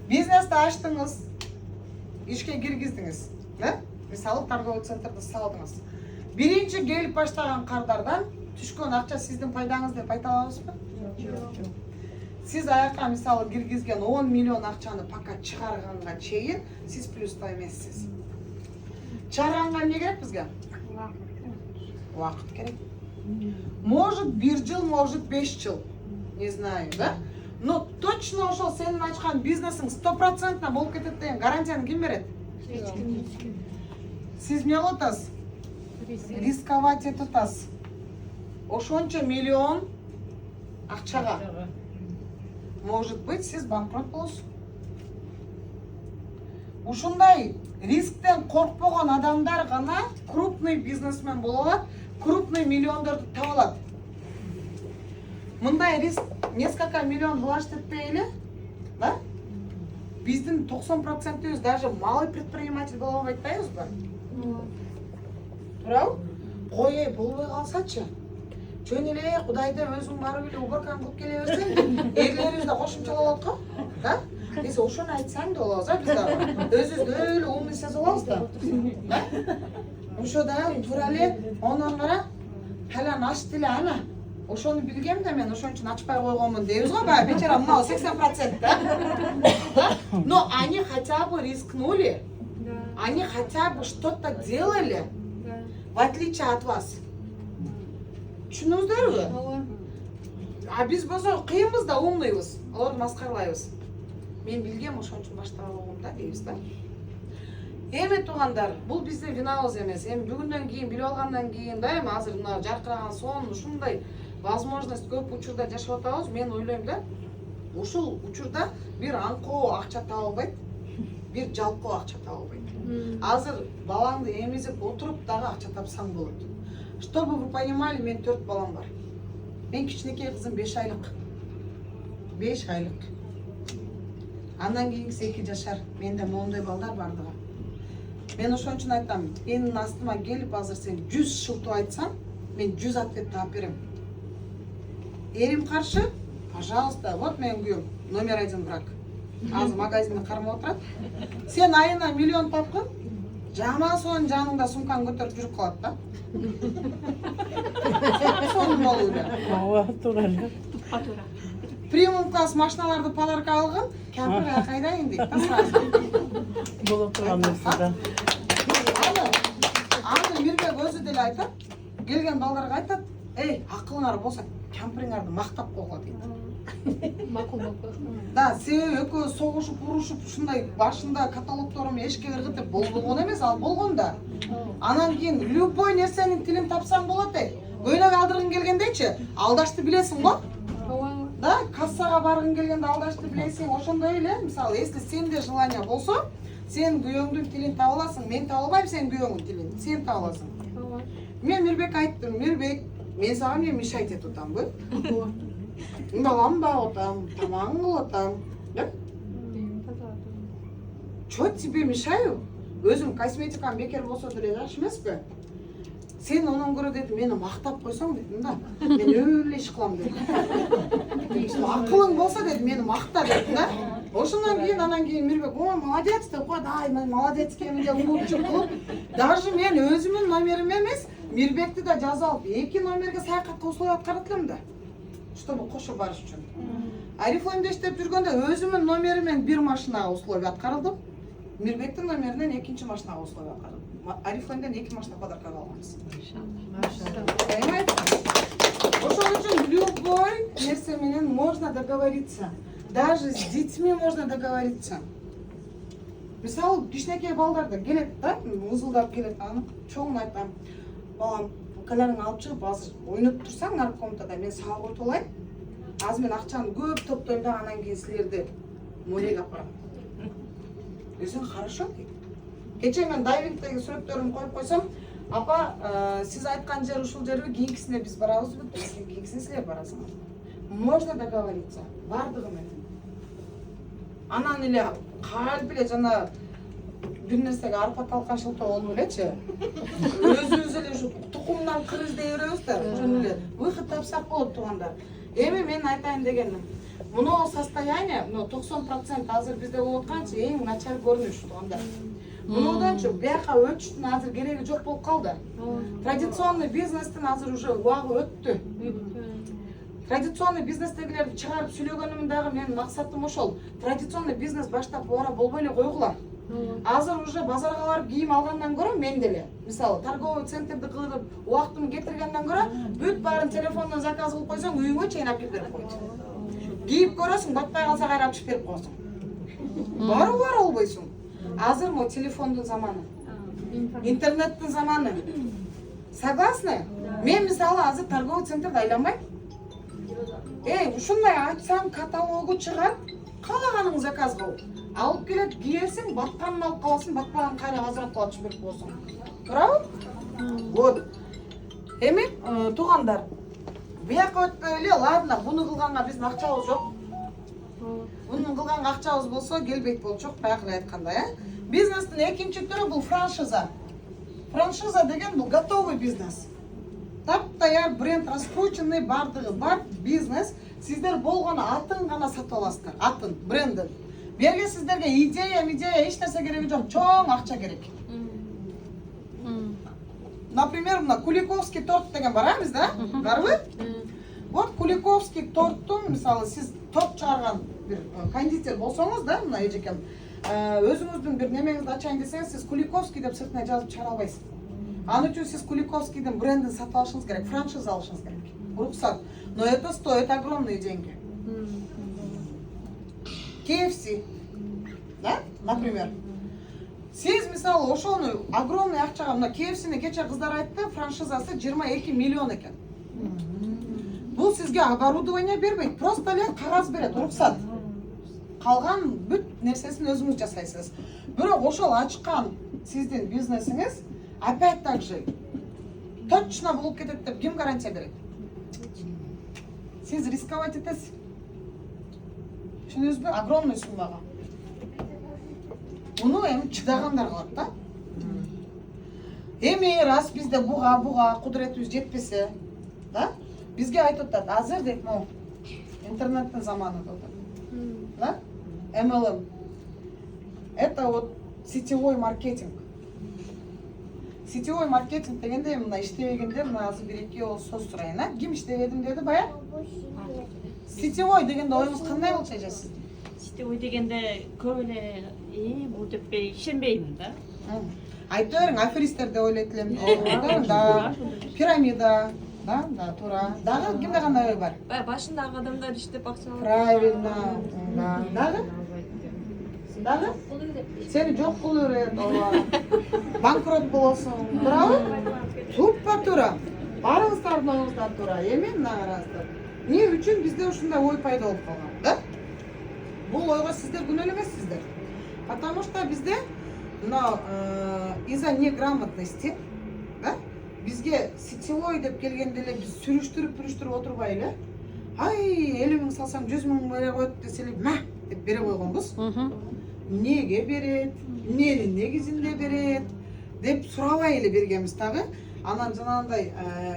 Бизнести ачтыңыз, ишке киргиздиңиз, да? Мисалы, торговый центрди салдыңыз. Биринчи келип баштаган кардардан түшкөн акча сиздин пайдаңыз деп айта алабызбы? Сиз аяққа мисалы киргизген 10 миллион акчаны пока чыгарганга чейин сиз плюста эмессиз. Чыгарганга эмне керек бизге? Вакыт керек. Может 1 жыл, может 5 жыл. Не знаю, да? Но точно ошол сенин ачкан бизнесиң 100% болуп кетет деген гарантияны ким берет? Сиз эмне кылып атасыз? Рисковать этип атасыз. Ошончо миллион акчага. Может быть, сиз банкрот болосуз. Ушундай рисктен коркпогон адамдар гана крупный бизнесмен боло алат, крупный миллиондорду таба алат. Мындай риск несколько миллион вложить этпейли, да? Биздин 90%-үбүз даже малый предприниматель боло албайт атпайбызбы? Туурабы? Кой, болбой калсачы. Жөн эле Кудайды өзүң барып эле уборканы кылып келе берсең, эрлерибиз да кошумчалап алат го, да? Эсе ошону айтсаң да болобуз, а биз да өзүбүздү эле умный сезип алабыз да. Да? Ошо да туура эле ондан кара халан ачты эле ана. Ошону билгем да мен ошон үчүн ачпай койгонмун дейбиз го, баягы печера мына 80%, да? Но они хотя бы рискнули. Они хотя бы что-то делали, в отличие от вас. Түшүнүңүздөрбү? А биз болсо кыйынбыз да умныйбыз. Аларды маскаралайбыз. Мен билгем ошон үчүн баштап алгам да дейбиз да. Эми туугандар, бул биздин винабыз эмес. Эми бүгүндөн кийин билип алгандан кийин да, эми азыр мына жаркыраган сон ушундай возможность көп учурда жашап атабыз. Мен ойлойм да, ушул учурда бир аңкоо акча таба албайт, бир жалкоо акча таба албайт. Азыр балаңды эмизип отуруп дагы акча тапсаң болот. Чтобы вы понимали, мен 4 балам бар. Мен кичинекей кызым 5 айлык. 5 айлык. Андан кийинкиси 2 жашар. Менде моундай балдар бардыгы. Мен ошон үчүн айтам, менин астыма келип азыр сен 100 шылтоо айтсаң, мен 100 ответ таап берем. Эрим каршы? Пожалуйста, вот менин күйөөм, номер 1 враг. Азыр магазинде кармап отурат. Сен айына миллион тапкын, жаман сонун жаныңда сумканы көтөрүп жүрүп калат да. Сонун болуу эле. Ооба, туура эле. Премиум класс машиналарды подарка алган, кемпирге кайдайын дейт да сразу. Боло турган нерсе да. Аны Мирбек өзү деле айтат, келген балдарга айтат, эй, акылыңар болсо кемпириңарды мактап койгула дейт. Макул болуп. Да, себеби экөөбүз согушуп, урушуп, ушундай башында каталогдорум эшикке кыргытып болгон эмес, ал болгон да. Анан кийин любой нерсенин тилин тапсаң болот эй. Көйнөк алдыргың келгендейчи, алдашты билесиң го? Да, кассага баргың келгенде алдашты билесиң, ошондой эле. Мисалы, если сенде желание болсо, сен күйөөңдүн тилин таба аласың. Мен таба албайм сенин күйөөңдүн тилин, сен таба аласың. Мен Мирбек айттым, Мирбек, мен сага эмне мешать этип атамбы? Балам багып атам, тамагың кылып атам. Да? Чё тебе мешаю? Өзүм косметикам бекер болсо деле жакшы эмеспи? Сен онун көрө дедим, мени мактап койсоң дедим да. Мен өлө иш кылам дедим. Акылың болсо дедим, мени макта дедим да. Ошондон кийин анан кийин Мирбек, "О, молодец" деп койду. Ай, мен молодецкемин деп умучуп кылып, даже мен өзүмдүн номерим эмес, Мирбекти да жазып алып, 2 номерге саякатка условия аткарат элем да. Чтобы кошо барыш үчүн. Арифлеймде иштеп жүргөндө өзүмдүн номеримен 1 машинага условия аткарылдым. Мирбектин номеринен 2 машинага условия аткарылдым. Арифлеймден 2 машина подарка алганбыз. Понимаете? Ошон үчүн любой нерсе менен можно договориться. Даже с детьми можно договориться. Мисалы, кичинекей балдарды келет да, узулдап келет, аны чоңун айтам. Балам, калярыңды алып чыгып, азыр ойноп турсаң нарып комнатада, мен сага койтуп алайын. Азыр мен акчаны көп топтойм да, анан кийин силерди моряга алып барам. Десең, хорошо дейт. Кече мен дайвингдеги сүрөттөрүмдү коюп койсом, апа, сиз айткан жер ушул жерби, кийинкисине биз барабызбы? Кийинкисине силер барасыңар. Можно договориться, бардыгы менен. Анан эле калп эле жана бир нерсеге арпа талкан шылтоо болуп элечи. Өзүбүз эле ушу тукумдан кыр издей беребиз да, ошон эле выход тапсак болот туугандар. Эми мен айтайын дегеним, мына состояние, 90% азыр бизде болуп атканчы эң начар көрүнүш туугандар. Мынуданчы бияка өтүштүн азыр кереги жок болуп калды. Традиционный бизнестин азыр уже убагы өттү. Традиционный бизнестегилерди чыгарып сүйлөгөнүмүн дагы менин максатым ошол. Традиционный бизнес баштап ора болбой эле койгула. Азыр уже базарга барып кийим алгандан көрө мен деле, мисалы, торговый центрди кылып, убактымды кетиргенден көрө бүт баарын телефондон заказ кылып койсоң, үйүңө чейин алып берип коет. Кийип көрөсүң, батпай калса кайра алып берип коесуң. Бары бар албайсың. Азыр мо телефондун заманы. Интернеттин заманы. Согласны? Мен мисалы азыр торговый центрди айланбайм. Ушундай айтсам каталогу чыгат, каалаганың заказ кыл. Алып келет, кийесиң, батканын алып каласың, батпаганын кайра азыраак кылып жиберип коесуң. Туурабы? Вот. Эми туугандар, бияка өтпөй эле, ладно, буну кылганга биздин акчабыз жок. Буну кылганга акчабыз болсо келбейт болчок, баягы эле айткандай, Бизнестин экинчи түрү бул франшиза. Франшиза деген бул готовый бизнес. Таптаяр бренд раскрученный, бардыгы бар бизнес. Сиздер болгону атын гана сатып аласыздар. Атын, брендин. Берге сиздерге идея эч нерсе кереги жок, чоң акча керек. Например, мына Куликовский торт деген бар, бизде, барбы? Вот Куликовский торттун, мисалы, сиз торт чыгарган бир кондитер болсоңуз да, мына эжекем, өзүңүздүн бир немеңизди ачайын десеңиз, сиз Куликовский деп сыртына жазып чыгара албайсыз. Аны үчүн сиз Куликовскийдин брендин сатып алышыңыз керек, франшиза алышыңыз керек. Руксат. Но это стоит огромные деньги. KFC, да, например. Сиз мисалы ошону огромный акчага, мына KFC'ни кече кыздар айтты, франшизасы 22 миллион экен. Бул сизге оборудование бербейт, просто эле кагаз берет, руксат. Калган бүт нерсесин өзүңүз жасайсыз. Бирок ошол ачкан сиздин бизнесиңиз опять так же точно болуп кетет деп ким гарантия берет? Сиз рисковать этесиз. Түшүнүңүзбү? Огромный суммага. Муну эми чыдагандар кылат да. Эми раз бизде буга кудуретибиз жетпесе, да? Бизге айтып атат, азыр дейт, ну, интернеттин заманы деп. Да? MLM. Это вот сетевой маркетинг. Сетевой маркетинг дегенде мына иштебегенде мына азыр бир-эки ооз сөз сурайын, а? Ким иштебедим деди бая? Сетевой дегенде оюңуз кандай болчу эже сиздин? Сетевой дегенде көп эле бул деп ишенбейм да. Айтып бериң, аферисттер деп ойлойт элем. Да, пирамида, да, туура. Дагы кимде кандай ой бар? Башындагы адамдар иштеп акча алып. Правильно. Да. Дагы? Сени жок кылып берет, ооба. Банкрот болосуң, туурабы? Туппа туура. Баарыңыздардын оюңуздан туура. Эми мына караңыздар. Эмне үчүн бизде ушундай ой пайда болуп калган, да? Бул ойго сиздер күнөөлүү эмессиздер. Потому что бизде мына из-за неграмотности, да? Бизге сетевой деп келгенде эле биз сүрүштүрүп отурбай эле, ай 50 миң салсаң 100 миң бере коет десе эле, ма деп бере койгонбуз. Неге берет, эмненин негизинде берет деп сурабай эле бергенбиз дагы. Анан жанагындай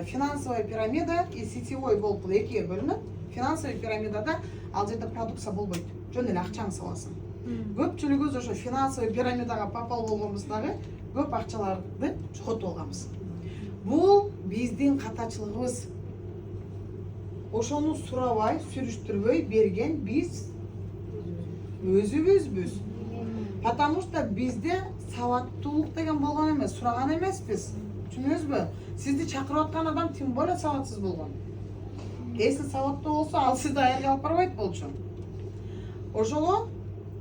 финансовая пирамида и сетевой болуп экиге бөлүнөт. Финансовый пирамидада ал жерде продукция болбойт. Жөн эле акчаңды саласың. Көпчүлүгүбүз ошо финансовый пирамидага попал болгонбуз дагы, көп акчаларды жоготуп алганбыз. Бул биздин катачылыгыбыз. Ошону сурабай, сүрүштүрбөй берген биз өзүбүзбүз. Потому что бизде сабаттуулук деген болгон эмес, сураган эмеспиз. Түшүнүңүзбү? Сизди чакырып аткан адам тем более сабатсыз болгон. Если сабаттуу болсо, ал сизди аялга алып барбайт болчу. Ошого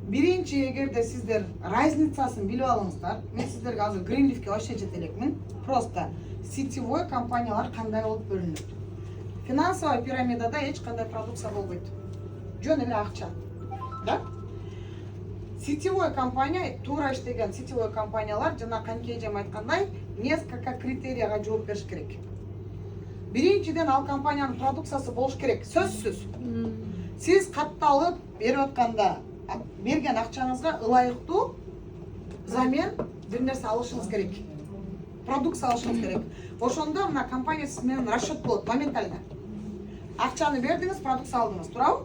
биринчи эгерде сиздер разницасын билип алыңыздар, мен сиздерге азыр Greenleaf'ке вообще жете элекмин. Просто сетевой компаниялар кандай болуп бөлүнөт. Финансовый пирамидада эч кандай продукция болбойт. Жөн эле акча. Да? Сетевой компания, туура иштеген сетевой компаниялар жана Канке эжем айткандай, несколько критерияга жооп бериш керек. Биринчиден ал компаниянын продукциясы болуш керек, сөзсүз. Сиз катталып берип атканда берген акчаңызга ылайыктуу замен бир нерсе алышыңыз керек. Продукция алышыңыз керек. Ошондо мына компания сиз менен расчет болот моментально. Акчаны бердиңиз, продукция алдыңыз, туурабы?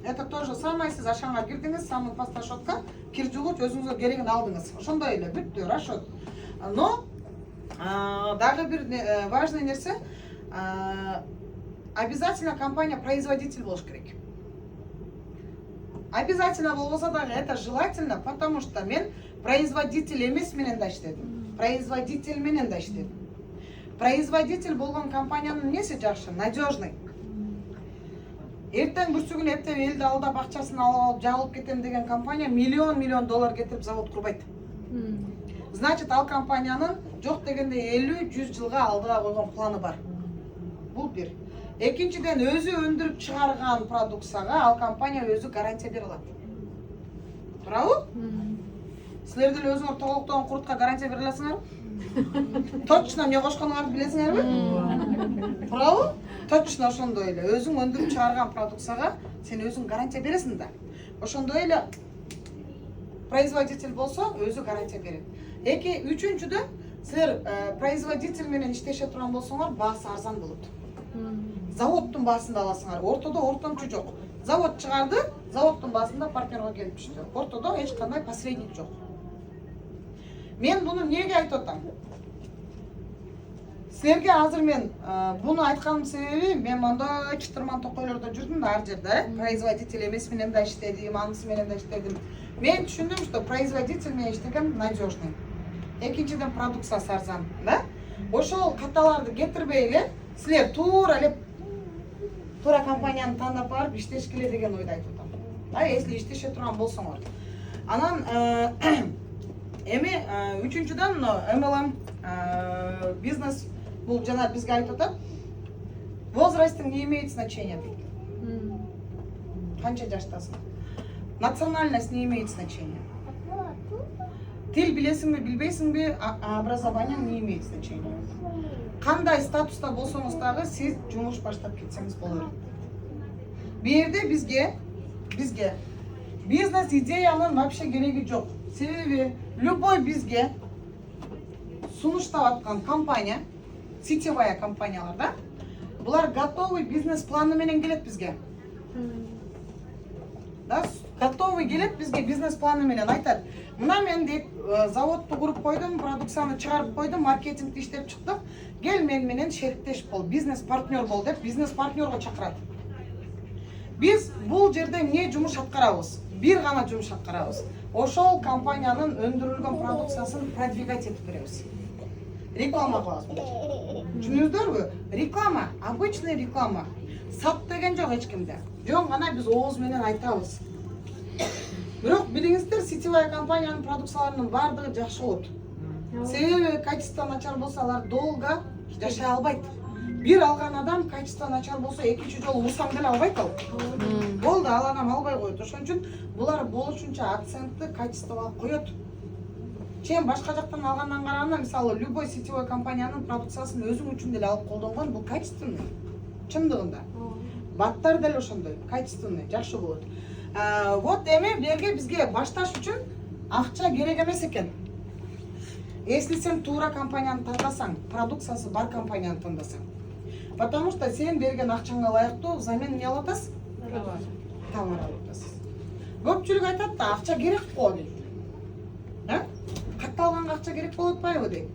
Это то же самое, сіз ашанға кірдіңіз, самый паста шотқа, кір жуғыч өзіңізге керегін алдыңыз. Ошондой эле, бүттү, расчет. Но дагы бир важный нерсе, обязательно компания производитель болуш керек. Обязательно болбосо дагы это желательно, потому что мен производитель эмес менен да иштедим. Производитель менен да иштедим. Производитель болгон компаниянын эмеси жакшы, надежный. Эртең бүрсүгүн эптеп элди алдап акчасын алып жабылып кетем деген компания миллион доллар кетирип завод курбайт. Значит, ал компаниянын жок дегенде 50-100 жылга алдыга койгон планы бар. Бул бир. Экинчиден өзү өндүрүп чыгарган продукцияга ал компания өзү гарантия бере алат. Туурабы? Силер деле өзүңөр тоголуктогон курутка гарантия бере аласыңарбы? Точно эмне кошконуңарды билесиңерби? Туурабы? Точно ошондой эле. Өзүң өндүрүп чыгарган продукцияга сен өзүң гарантия бересиң да. Ошондой эле производитель болсо өзү гарантия берет. Үчүнчүдөн силер производитель менен иштеше турган болсоңор баасы арзан болот. Заводтун баасында аласыңар. Ортодо ортомчу жок. Завод чыгарды, заводтун баасында партнерго келип түштү. Ортодо эч кандай посредник жок. Мен буну эмнеге айтып атам? Силерге азыр мен буну айтканымдын себеби, мен мондай чытырман токойлордо жүрдүм да ар жерде, производитель эмес менен да иштедим, анысы менен да иштедим. Мен түшүндүм, что производитель менен иштеген надежный. Экинчиден продукциясы арзан, да? Ошол каталарды кетирбей эле, силер тура компанияны тандап барып иштешкиле деген ойду айтып атам. Если иштеше турган болсоңор. Анан эми үчүнчүдөн MLM бизнес бул жана бизге айтып атат. Возрастың не имеет значения дейт. Канча жаштасың? Национальность не имеет значения. Тил билесиңби, билбейсиңби, образование не имеет значения. Кандай статуста болсоңуз дагы сиз жумуш баштап кетсеңиз болот. Бу жерде бизге бизнес идеянын вообще кереги жок. Себеби любой бизге сунуштап аткан компания, сетевая компаниялар да, булар готовый бизнес планы менен келет бизге. Да, готовый келет бизге бизнес планы менен айтат. Мына мен деп заводду куруп койдум, продукцияны чыгарып койдум, маркетингди иштеп чыктым. Кел мен менен шериктеш бол, бизнес партнер бол деп бизнес партнерго чакырат. Биз бул жерде эмне жумуш аткарабыз? Бир гана жумуш аткарабыз. Ошол компаниянын өндүрүлгөн продукциясын продвигать этип беребиз. Реклама кылабыз. Түшүнүңүздөрбү? Реклама, обычный реклама. Сат деген жок эч кимде. Жөн гана биз ооз менен айтабыз. Бирок билиңиздер, сетевая компаниянын продукцияларынын бардыгы жакшы болот. Себеби качество начар болсо алар долго жашай албайт. Бир алган адам качество начар болсо экинчи жолу урсаң деле албайт ал. Болду, ал адам албай коет. Ошон үчүн булар болушунча акцентти качествого коет. Чем башка жактан алгандан караганда, мисалы, любой сетевой компаниянын продукциясын өзүң үчүн деле алып колдонгон, бул качественный. Чындыгында. Баттар деле ошондой, качественный, жакшы болот. Вот эми берге бизге башташ үчүн акча керек эмес экен. Если сен туура компанияны тандасаң, продукциясы бар компанияны тандасаң. Потому что сен берген акчаңа ылайыктуу взамен эмне алып атасыз? Товар алып атасыз. Көпчүлүк айтат да, акча керек го дейт. Катталганга акча керек болуп атпайбы дейт.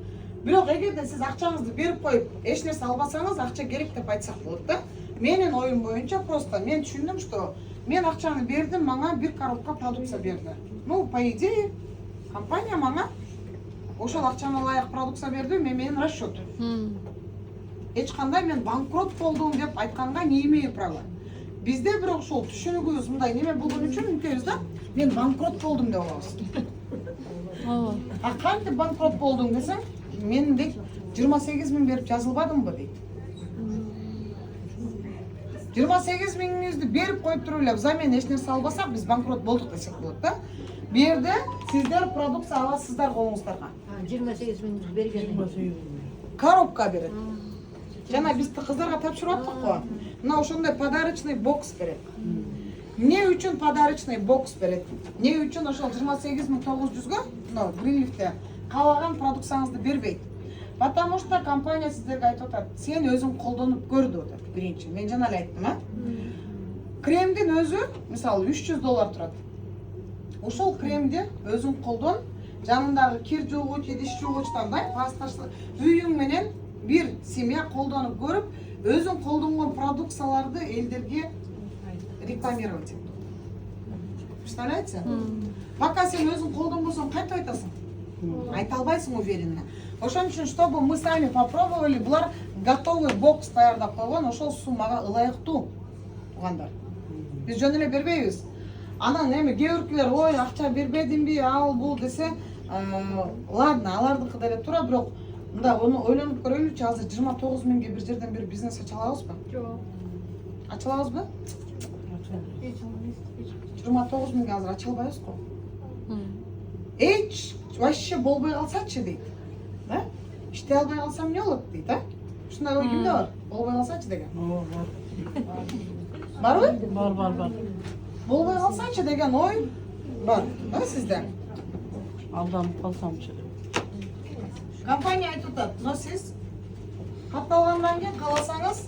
Бирок эгерде сиз акчаңызды берип коюп, эч нерсе албасаңыз, акча керек деп айтсак болот да. Менин оюм боюнча просто мен түшүндүм, что мен акчаны бердим, мага бир коробка продукция берди. Ну, по идее, компания мага ошол акчаны ылайык продукция берди, менин расчет. Эч кандай мен банкрот болдум деп айтканга не имею права. Бизде бирок ошол түшүнүгүбүз мындай неме болгон үчүн мынтебиз да, мен банкрот болдум деп алабыз. Кантип банкрот болдуң десең, мен дейт 28 000 берип жазылбадымбы дейт. 28 000-ңизди берип коюп туруп эле взамен эч нерсе албасак, биз банкрот болдук десек болот да. Бу жерде сиздер продукция аласыздар колуңуздарга. 28 000 берген. Коробка берет. Жана биз кыздарга тапшырып аттык го. Мына ошондой подарочный бокс берет. Эмне үчүн подарочный бокс берет? Эмне үчүн ошол 28 900-гө, мына гринлифте каалаган продукцияңызды бербейт? Потому что компания сиздерге айтып атат, сен өзүң колдонуп көр деп атат. Биринчи, мен жана эле айттым, Кремдин өзү мисалы $300 турат. Ошол кремди өзүң колдон жанындагы кир жуугуч, идиш жуугучтан пасташтар үйүң менен бир семья колдонуп көрүп, өзүң колдонгон продукцияларды элдерге рекламировать et. Представляете? Пока сен өзүң колдонбосоң кантип айтасың? Айта албайсың уверенно. Ошон үчүн, чтобы мы сами попробовали, булар готовый бокс даярдап койгон, ошол суммага ылайыктуу угандар. Биз жөн эле бербейбиз. Анан эми кээ биркилер ой акча бербедимби ал бул десе, ладно, алардыкы деле туура, бирок мында ону ойлонуп көрөлүчү, азыр 29 миңге бир жерден бир бизнес ача алабызбы? Жок. Ача алабызбы? 29 миңге азыр ача албайбыз го. Эч вообще болбой калсачы дейт. Да? Иштей албай калсам эмне болот дейт, а? Ушундай ой кимде бар? Болбой калсачы деген. Барбы? Бар. Болбой калсачы деген ой бар, да сизде? Алданып қалсамчы. Компания айтып атат, но сиз катталгандан кийин кааласаңыз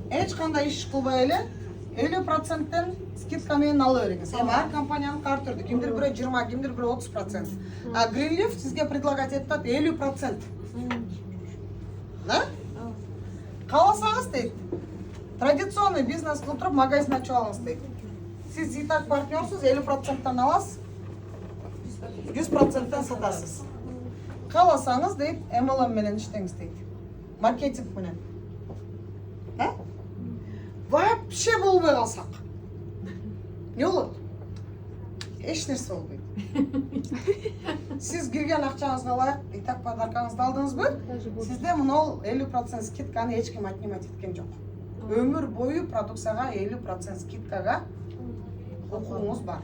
эч кандай иш кылбай эле 50%тен скидка менен ала бериңиз. Эми ар компаниянын ар түрдүү. Кимдир бирөө 20, кимдир бирөө 30%. А Greenleaf сизге предлагать этип атат 50%. Да? Кааласаңыз дейт. Традиционный бизнес кылып туруп магазин ачып алыңыз дейт. Сиз и так партнерсуз, 50%тан аласыз, 100%тан сатасыз. Кааласаңыз дейт, MLM менен иштеңиз дейт. Маркетинг менен. Да? Вообще болбой калсак. Не болот? Эч нерсе болбойт. Сиз кирген акчаңызга ылайык и так подаркаңызды алдыңызбы? Сизде мынол 50% скидканы эч ким отнимать эткен жок. Өмүр бою продукцияга 50% скидкага укугуңуз бар.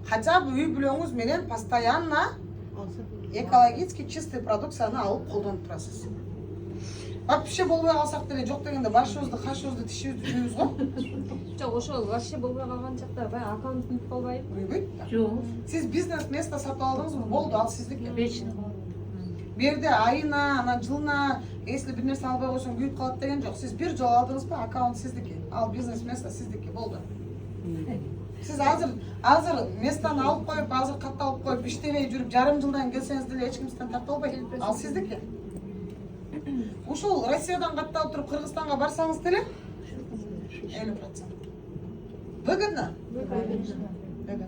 Хотя бы үй бүлөңүз менен постоянно экологически чистый продукцияны алып колдонуп турасыз. Вообще болбой калсак деле жок дегенде башыбызды, кашыбызды, тишибизди жүйбүз го. Жок, ошол вообще болбой калган чакта баягы аккаунт бүтүп калбайбы? Үйбөйт да. Жоқ. Сиз бизнес место сатып алдыңызбы? Болду, ал сиздики. Вечно. Бу жерде айына, анан жылына, если бир нерсе албай койсоң күйүп калат деген жок. Сиз бир жолу алдыңызбы, аккаунт сиздики. Ал бизнес место сиздики, болду. Сиз азыр местаны алып коюп, азыр катталып коюп, иштебей жүрүп, жарым жылдан келсеңиз деле эч кимден тартып албайт. Ал сиздики. Ушул Россиядан катталып туруп Кыргызстанга барсаңыз деле 50%. Выгодно? Выгодно.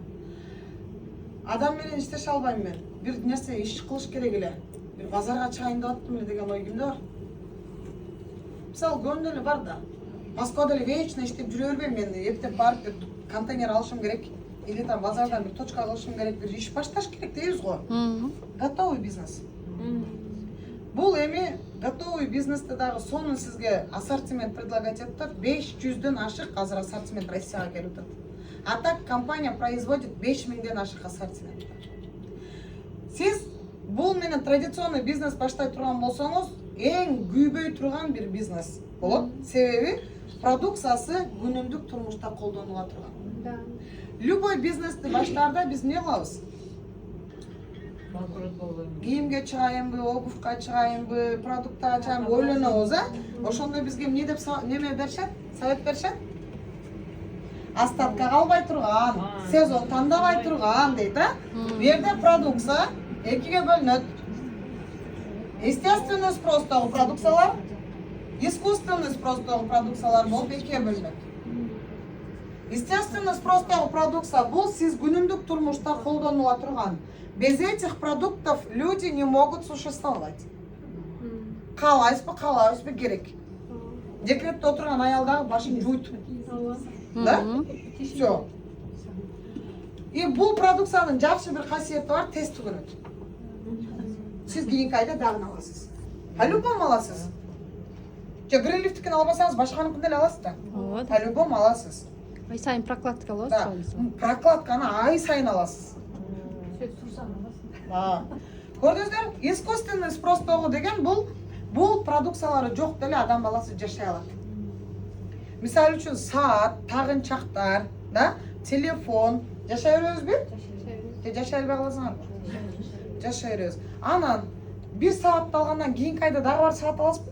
Адам менен иштеше албайм мен. Бир нерсе иш кылыш керек эле. Бир базарга чыгайын деп аттым эле деген ой кимде бар? Мисалы көбүндө эле бар да. Москвада эле вечно иштеп жүрө бербейм мен. Эптеп барып бир контейнер алышым керек. Или там базардан бир точка кылышым керек, бир иш башташ керек дейбиз го. Готовый бизнес. Бул эми готовый бизнесте дагы сонун сизге ассортимент предлагать этип атат. 500дөн ашык азыр ассортимент Россияга келип атат. А так компания производит 5000ден ашык ассортимент. Сиз бул менен традиционный бизнес баштай турган болсоңуз, эң күйбөй турган бир бизнес болот. Себеби продукциясы күнүмдүк турмушта колдонула турган. Да. Любой бизнести баштаарда биз эмне кылабыз? Кийимге чыгайынбы, обувка чыгайынбы, продукта ачайынбы ойлонобуз, Ошондо бизге эмне деп неме беришет? Совет беришет? Остатка калбай турган, сезон тандабай турган дейт, Бу жерде продукция экиге бөлүнөт. Естественный спростогу продукциялар, искусственный спростогу продукциялар болуп экиге бөлүнөт. Естественный спростогу продукция бул сиз күнүмдүк турмушта колдонула турган. Без этих продуктов люди не могут существовать. Калайбызбы керек. Декретте отурган аял дагы башын жуйт. Да? Всё. И бул продукциянын жакшы бир касиети бар, тез түгөнөт. Сиз кийинки айда дагы аласыз. По-любому аласыз. Же Greenleaf-тикин албасаңыз башканыкын деле аласыз да. По-любому аласыз. Ай сайын прокладка аласыз Да. Прокладканы ай сайын аласыз. Көрдүңүздөр, искусственный спростогу деген бул продукциялары жок деле адам баласы жашай алат. Мисалы үчүн саат, тагынчактар, да, телефон жашай беребизби? Жашай албай каласыңарбы? Жашай беребиз. Анан 1 саатты алгандан кийинки айда дагы бар саат аласызбы?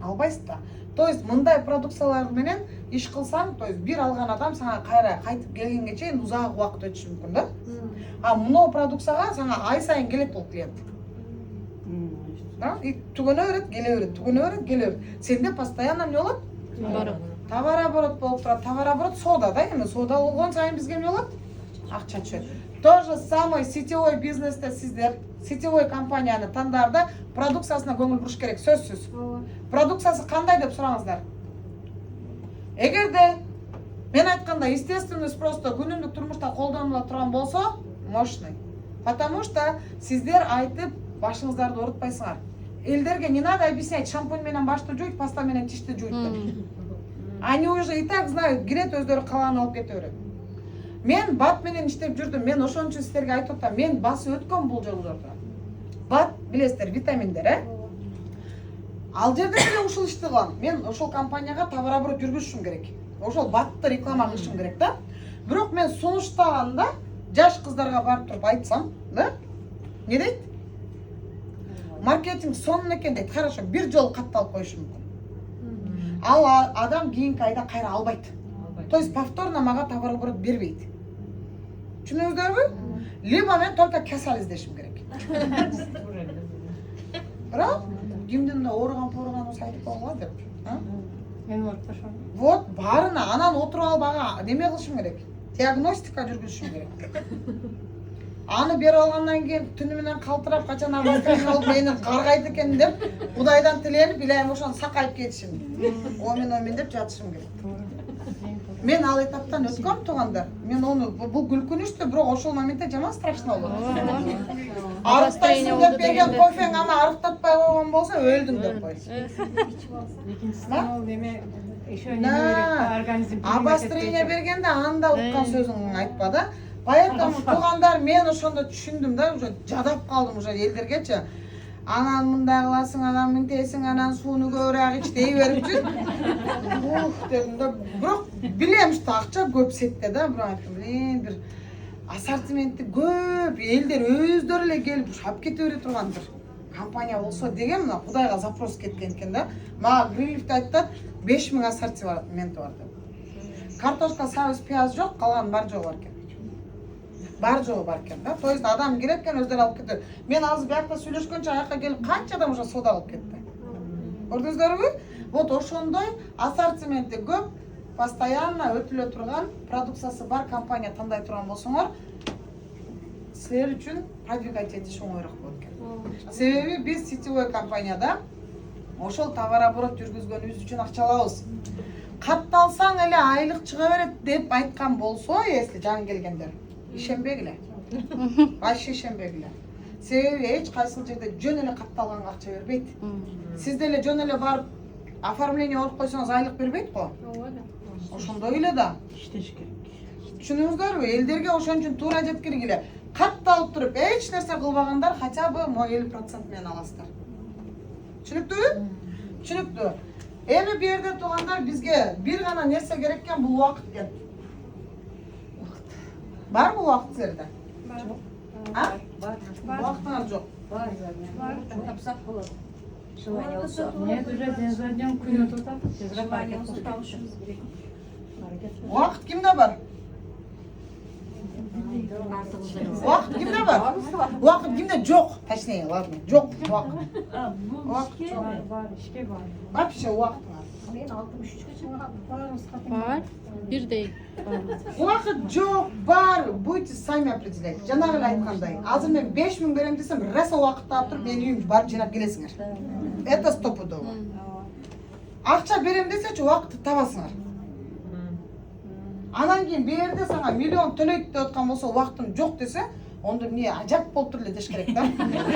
Албайсыз да. То есть мындай продукциялар менен иш кылсаң, то есть бир алган адам сага кайра кайтып келгенге чейин узак убакыт өтүшү мүмкүн да. А мынау продукцияга сага ай сайын келет бул клиент. Да? И түгөнө берет, келе берет, түгөнө берет, келе берет. Сенде постоянно эмне болот? Товар оборот болуп турат. Товар оборот соода да, эми соода болгон сайын бизге эмне болот? Акча түшөт. То же самое сетевой бизнесте сиздер сетевой компанияны тандаарда продукциясына көңүл буруш керек, сөзсүз. Продукциясы кандай деп сураңыздар. Эгерде мен айткандай естественный просто күнүмдүк турмушта колдонула турган болсо, мощный. Потому что сиздер айтып башыңыздарды оорутпайсыңар. Элдерге не надо объяснять, шампунь менен башты жуйт, паста менен тишти жуйт деп. Они уже и так знают, кирет өздөрү калаган алып кете берет. Мен бат менен иштеп жүрдүм. Мен ошон үчүн сиздерге айтып атам. Мен басып өткөм бул жолдорду. Бат, билесиздер, витаминдер, Ал жерде деле ушул ишти кылам. Мен ошол компанияга товар оборот жүргүзүшүм керек. Ошол батты реклама кылышым керек да. Бирок мен сунуштаганда жаш кыздарга барып туруп айтсам, да? Не дейт? Маркетинг сонун экен дейт. Хорошо, бир жолу катталып коюшу мүмкүн. Ал адам кийинки айда кайра албайт. То есть повторно мага товар оборот бербейт. Түшүнүңүздөрбү? Либо мен только касал издешим керек. Бирок кимдин да ооруган болсо айтып койгула деп. Мен ортошо. Вот баарына анан отуруп алып ага неме кылышым керек. Диагностика жүргүзүшүм керек. Аны берип алгандан кийин түнү менен калтырап качан абастырып алып мени каргайт экен деп Кудайдан тиленип илайым ошону сакайып кетишим. Омен деп жатышым керек. Мен ал этаптан өткөм туугандар. Мен ону бул күлкүнүчтү, бирок ошол моментте жаман страшно болду. Арыктайсың деп берген кофең аны арыктатпай койгон болсо өлдүң деп кой. Обострение бергенде анда уккан сөзүң айтпа да. Поэтому туугандар мен ошондо түшүндүм да, уже жадап калдым уже элдергечи. Анан мындай кыласың, анан мынтесиң, анан сууну көбүрөөк ич дей берипчи. Дедим да, бирок билем что акча көп сетте да, бирок айттым, бир ассортименти көп, элдер өздөрү эле келип алып кете бере тургандыр. Компания болсо деген мына Кудайга запрос кеткен экен да. Мага Грилевде айтат, 5000 ассортименти бар деп. Картошка, сабыз, пияз жок, калган бар жогу бар экен. Бар жогу бар экен да. То есть адам керек экен өздөрү алып кетет. Мен азыр биякта сүйлөшкөнчө аяка келип канча адам уже соода кылып кетти. Көрдүңүздөрбү? Вот ошондой ассортименти көп, постоянно өтүлө турган продукциясы бар компания тандай турган болсоңор, силер үчүн продвигать этиш оңойрок болот экен. Себеби биз сетевой компанияда ошол товар оборот жүргүзгөнүбүз үчүн акча алабыз. Катталсаң эле айлык чыга берет деп айткан болсо, если жаңы келгендер, ишенбегиле. Вообще ишенбегиле. Себеби эч кайсы жерде жөн эле катталганга акча бербейт. Сиз деле жөн эле барып оформление алып койсоңуз айлык бербейт го. Ошондой эле да. İşteş gerek. Түшүнүңүздөрбү? Элдерге ошон үчүн туура жеткири келе. Катталып туруп эч нерсе кылбагандар хотя бы 50% менен аласыздар. Түшүнүктүүбү? Түшүнүктүү. Эми бу жерде туугандар бизге бир гана нерсе керек экен, бул убакыт экен. Бар бул убакыт силерде? Бар. Убактыңар жок. Бар. Тапсак болот. Желание болсо. Нет, уже день за днем күнү тутап. Убакыт кимде бар? Убакыт кимде бар? Убакыт кимде жок? Точнее, ладно, жок убакыт. Bu işke var, işke var. Вообще убактыңар. Мен 63-кө чыккан. Бар. Бир дейт. Убакыт жок, бар, будете сами определять. Жанагы эле айткандай. Азыр мен 5000 берем десем, раса убакытта алып туруп менин үйүмгө барып жыйнап келесиңер. Это стопудово. Акча берем десечи убакытты табасыңар. Анан кийин бу жерде сага миллион төлөйт деп аткан болсо убактым жок десе, онда эмне ажап болуп тур эле деш керек да.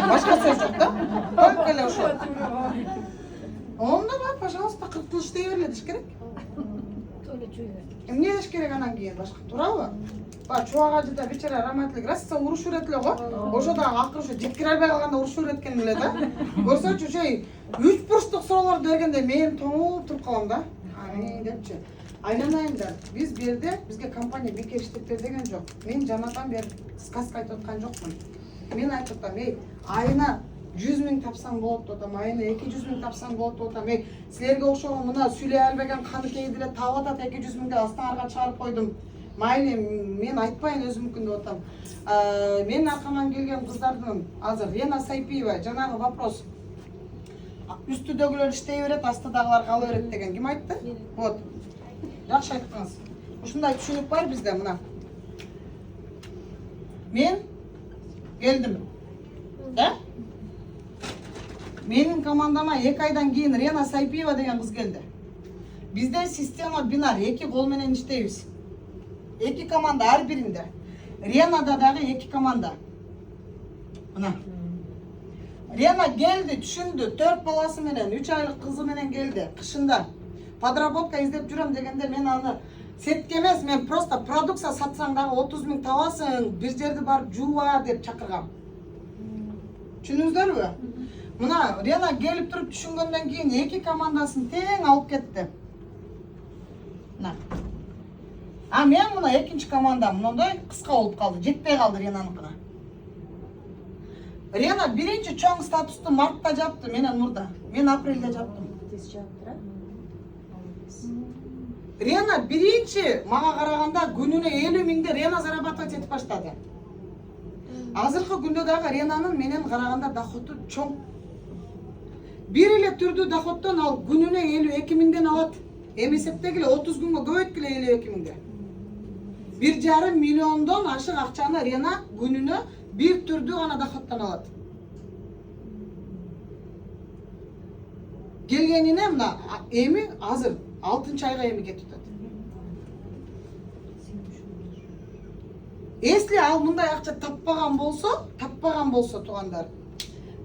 Башка сөз жок да. Только эле ошол. Онда бар, пожалуйста, 40 жыл иштей бер эле деш керек. Эмне деш керек анан кийин башка, туурабы? Ба чубак ажыда вечера романтик раса урушуп берет эле го. Ошо дагы акыры ушу жеткире албай калганда урушуп берет экен эле да. Көрсөчү ошой 3 бурчтук суроолорду бергенде мен тоңуп туруп калам да. Депчи. Айланайымдар, биз бу жерде бизге компания бекер иштеп бер деген жок. Мен жанаган бери сказка айтып аткан жокмун. Мен айтып атам, айына 100 000 тапсаң болот деп атам, айына 200 000 тапсаң болот деп атам. Силерге окшогон мына сүйлөй албаган каныкей деле таап атат 200 000 деп астыңарга чыгарып койдум. Майли, мен айтпайын өзүмүкүн деп атам. Менин аркаман келген кыздардын азыр Рена Сайпиева жанагы вопрос. Үстүдөгүлөр иштей берет, астыдагылар кала берет деген ким айтты? Вот. Жакшы айттыңыз. Ушундай түшүнүк бар бизде мына. Мен келдим. Да? Менин командама 2 айдан кийин Рена Сайпиева деген кыз келди. Бизде система бинар, 2 кол менен иштейбиз. 2 команда ар биринде. Ренада дагы 2 команда. Мына. Рена келди, түшүндү, 4 баласы менен, 3 айлык кызы менен келди, кышында. Подработка издеп жүрөм дегенде мен аны сетке эмес, мен просто продукция сатсаң дагы 30 000 табасың, бир жерди барып жууа деп чакыргам. Түшүндүңүздөрбү? Мына Рена келип туруп түшүнгөндөн кийин 2 командасын тең алып кетти. Мына. Мен мына экинчи командам мындай кыска болуп калды, жетпей калды Ренаныкына. Рена биринчи чоң статусту мартта жапты, менен мурда. Мен апрелде жаптым. Рена биринчи мага караганда күнүнө 50 000 Рена зарабатывать этип баштады. Азыркы күндө дагы Ренанын менен караганда доходу чоң. Бир эле түрдүү доходдон ал күнүнө 52 000 алат. Эми эсептегиле 30 күнгө көбөйткүлө 52 000. 1,5 миллиондон ашык акчаны Рена күнүнө бир түрдүү гана доходдон алат. Келгенине мына эми азыр 6 айга эми кетип атат. Если ал мындай акча таппаган болсо туугандар,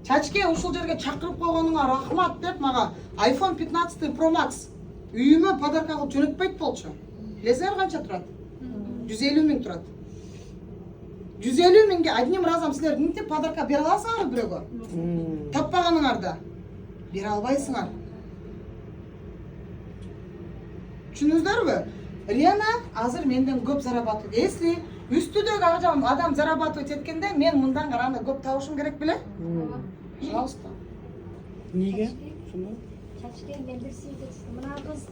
чачке ушул жерге чакырып койгонуңа рахмат деп мага iPhone 15 Pro Max үйүмө подарка кылып жөнөтпөйт болчу. Билесиңер канча турат? 150 000 турат. 150 000ге одним разом силер мынтип подарка бере аласыңарбы бирөөгө? Таппаганыңарда бере албайсыңар. Түшүндүңүздөрбү? Рена азыр менден көп зарабатывает. Если үстүдөгү адам зарабатывать эткенде мен мындан караганда көп табышым керек беле? Пожалуйста. Неге? Шундай? Чачке мен бир свидетельство. Мына кыз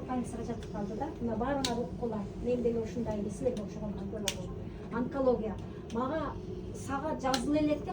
больницага жатып калды да. Мына баарыңар уккула. Менде ушундай силерге окшогон онкология. Мага сага жазыла электе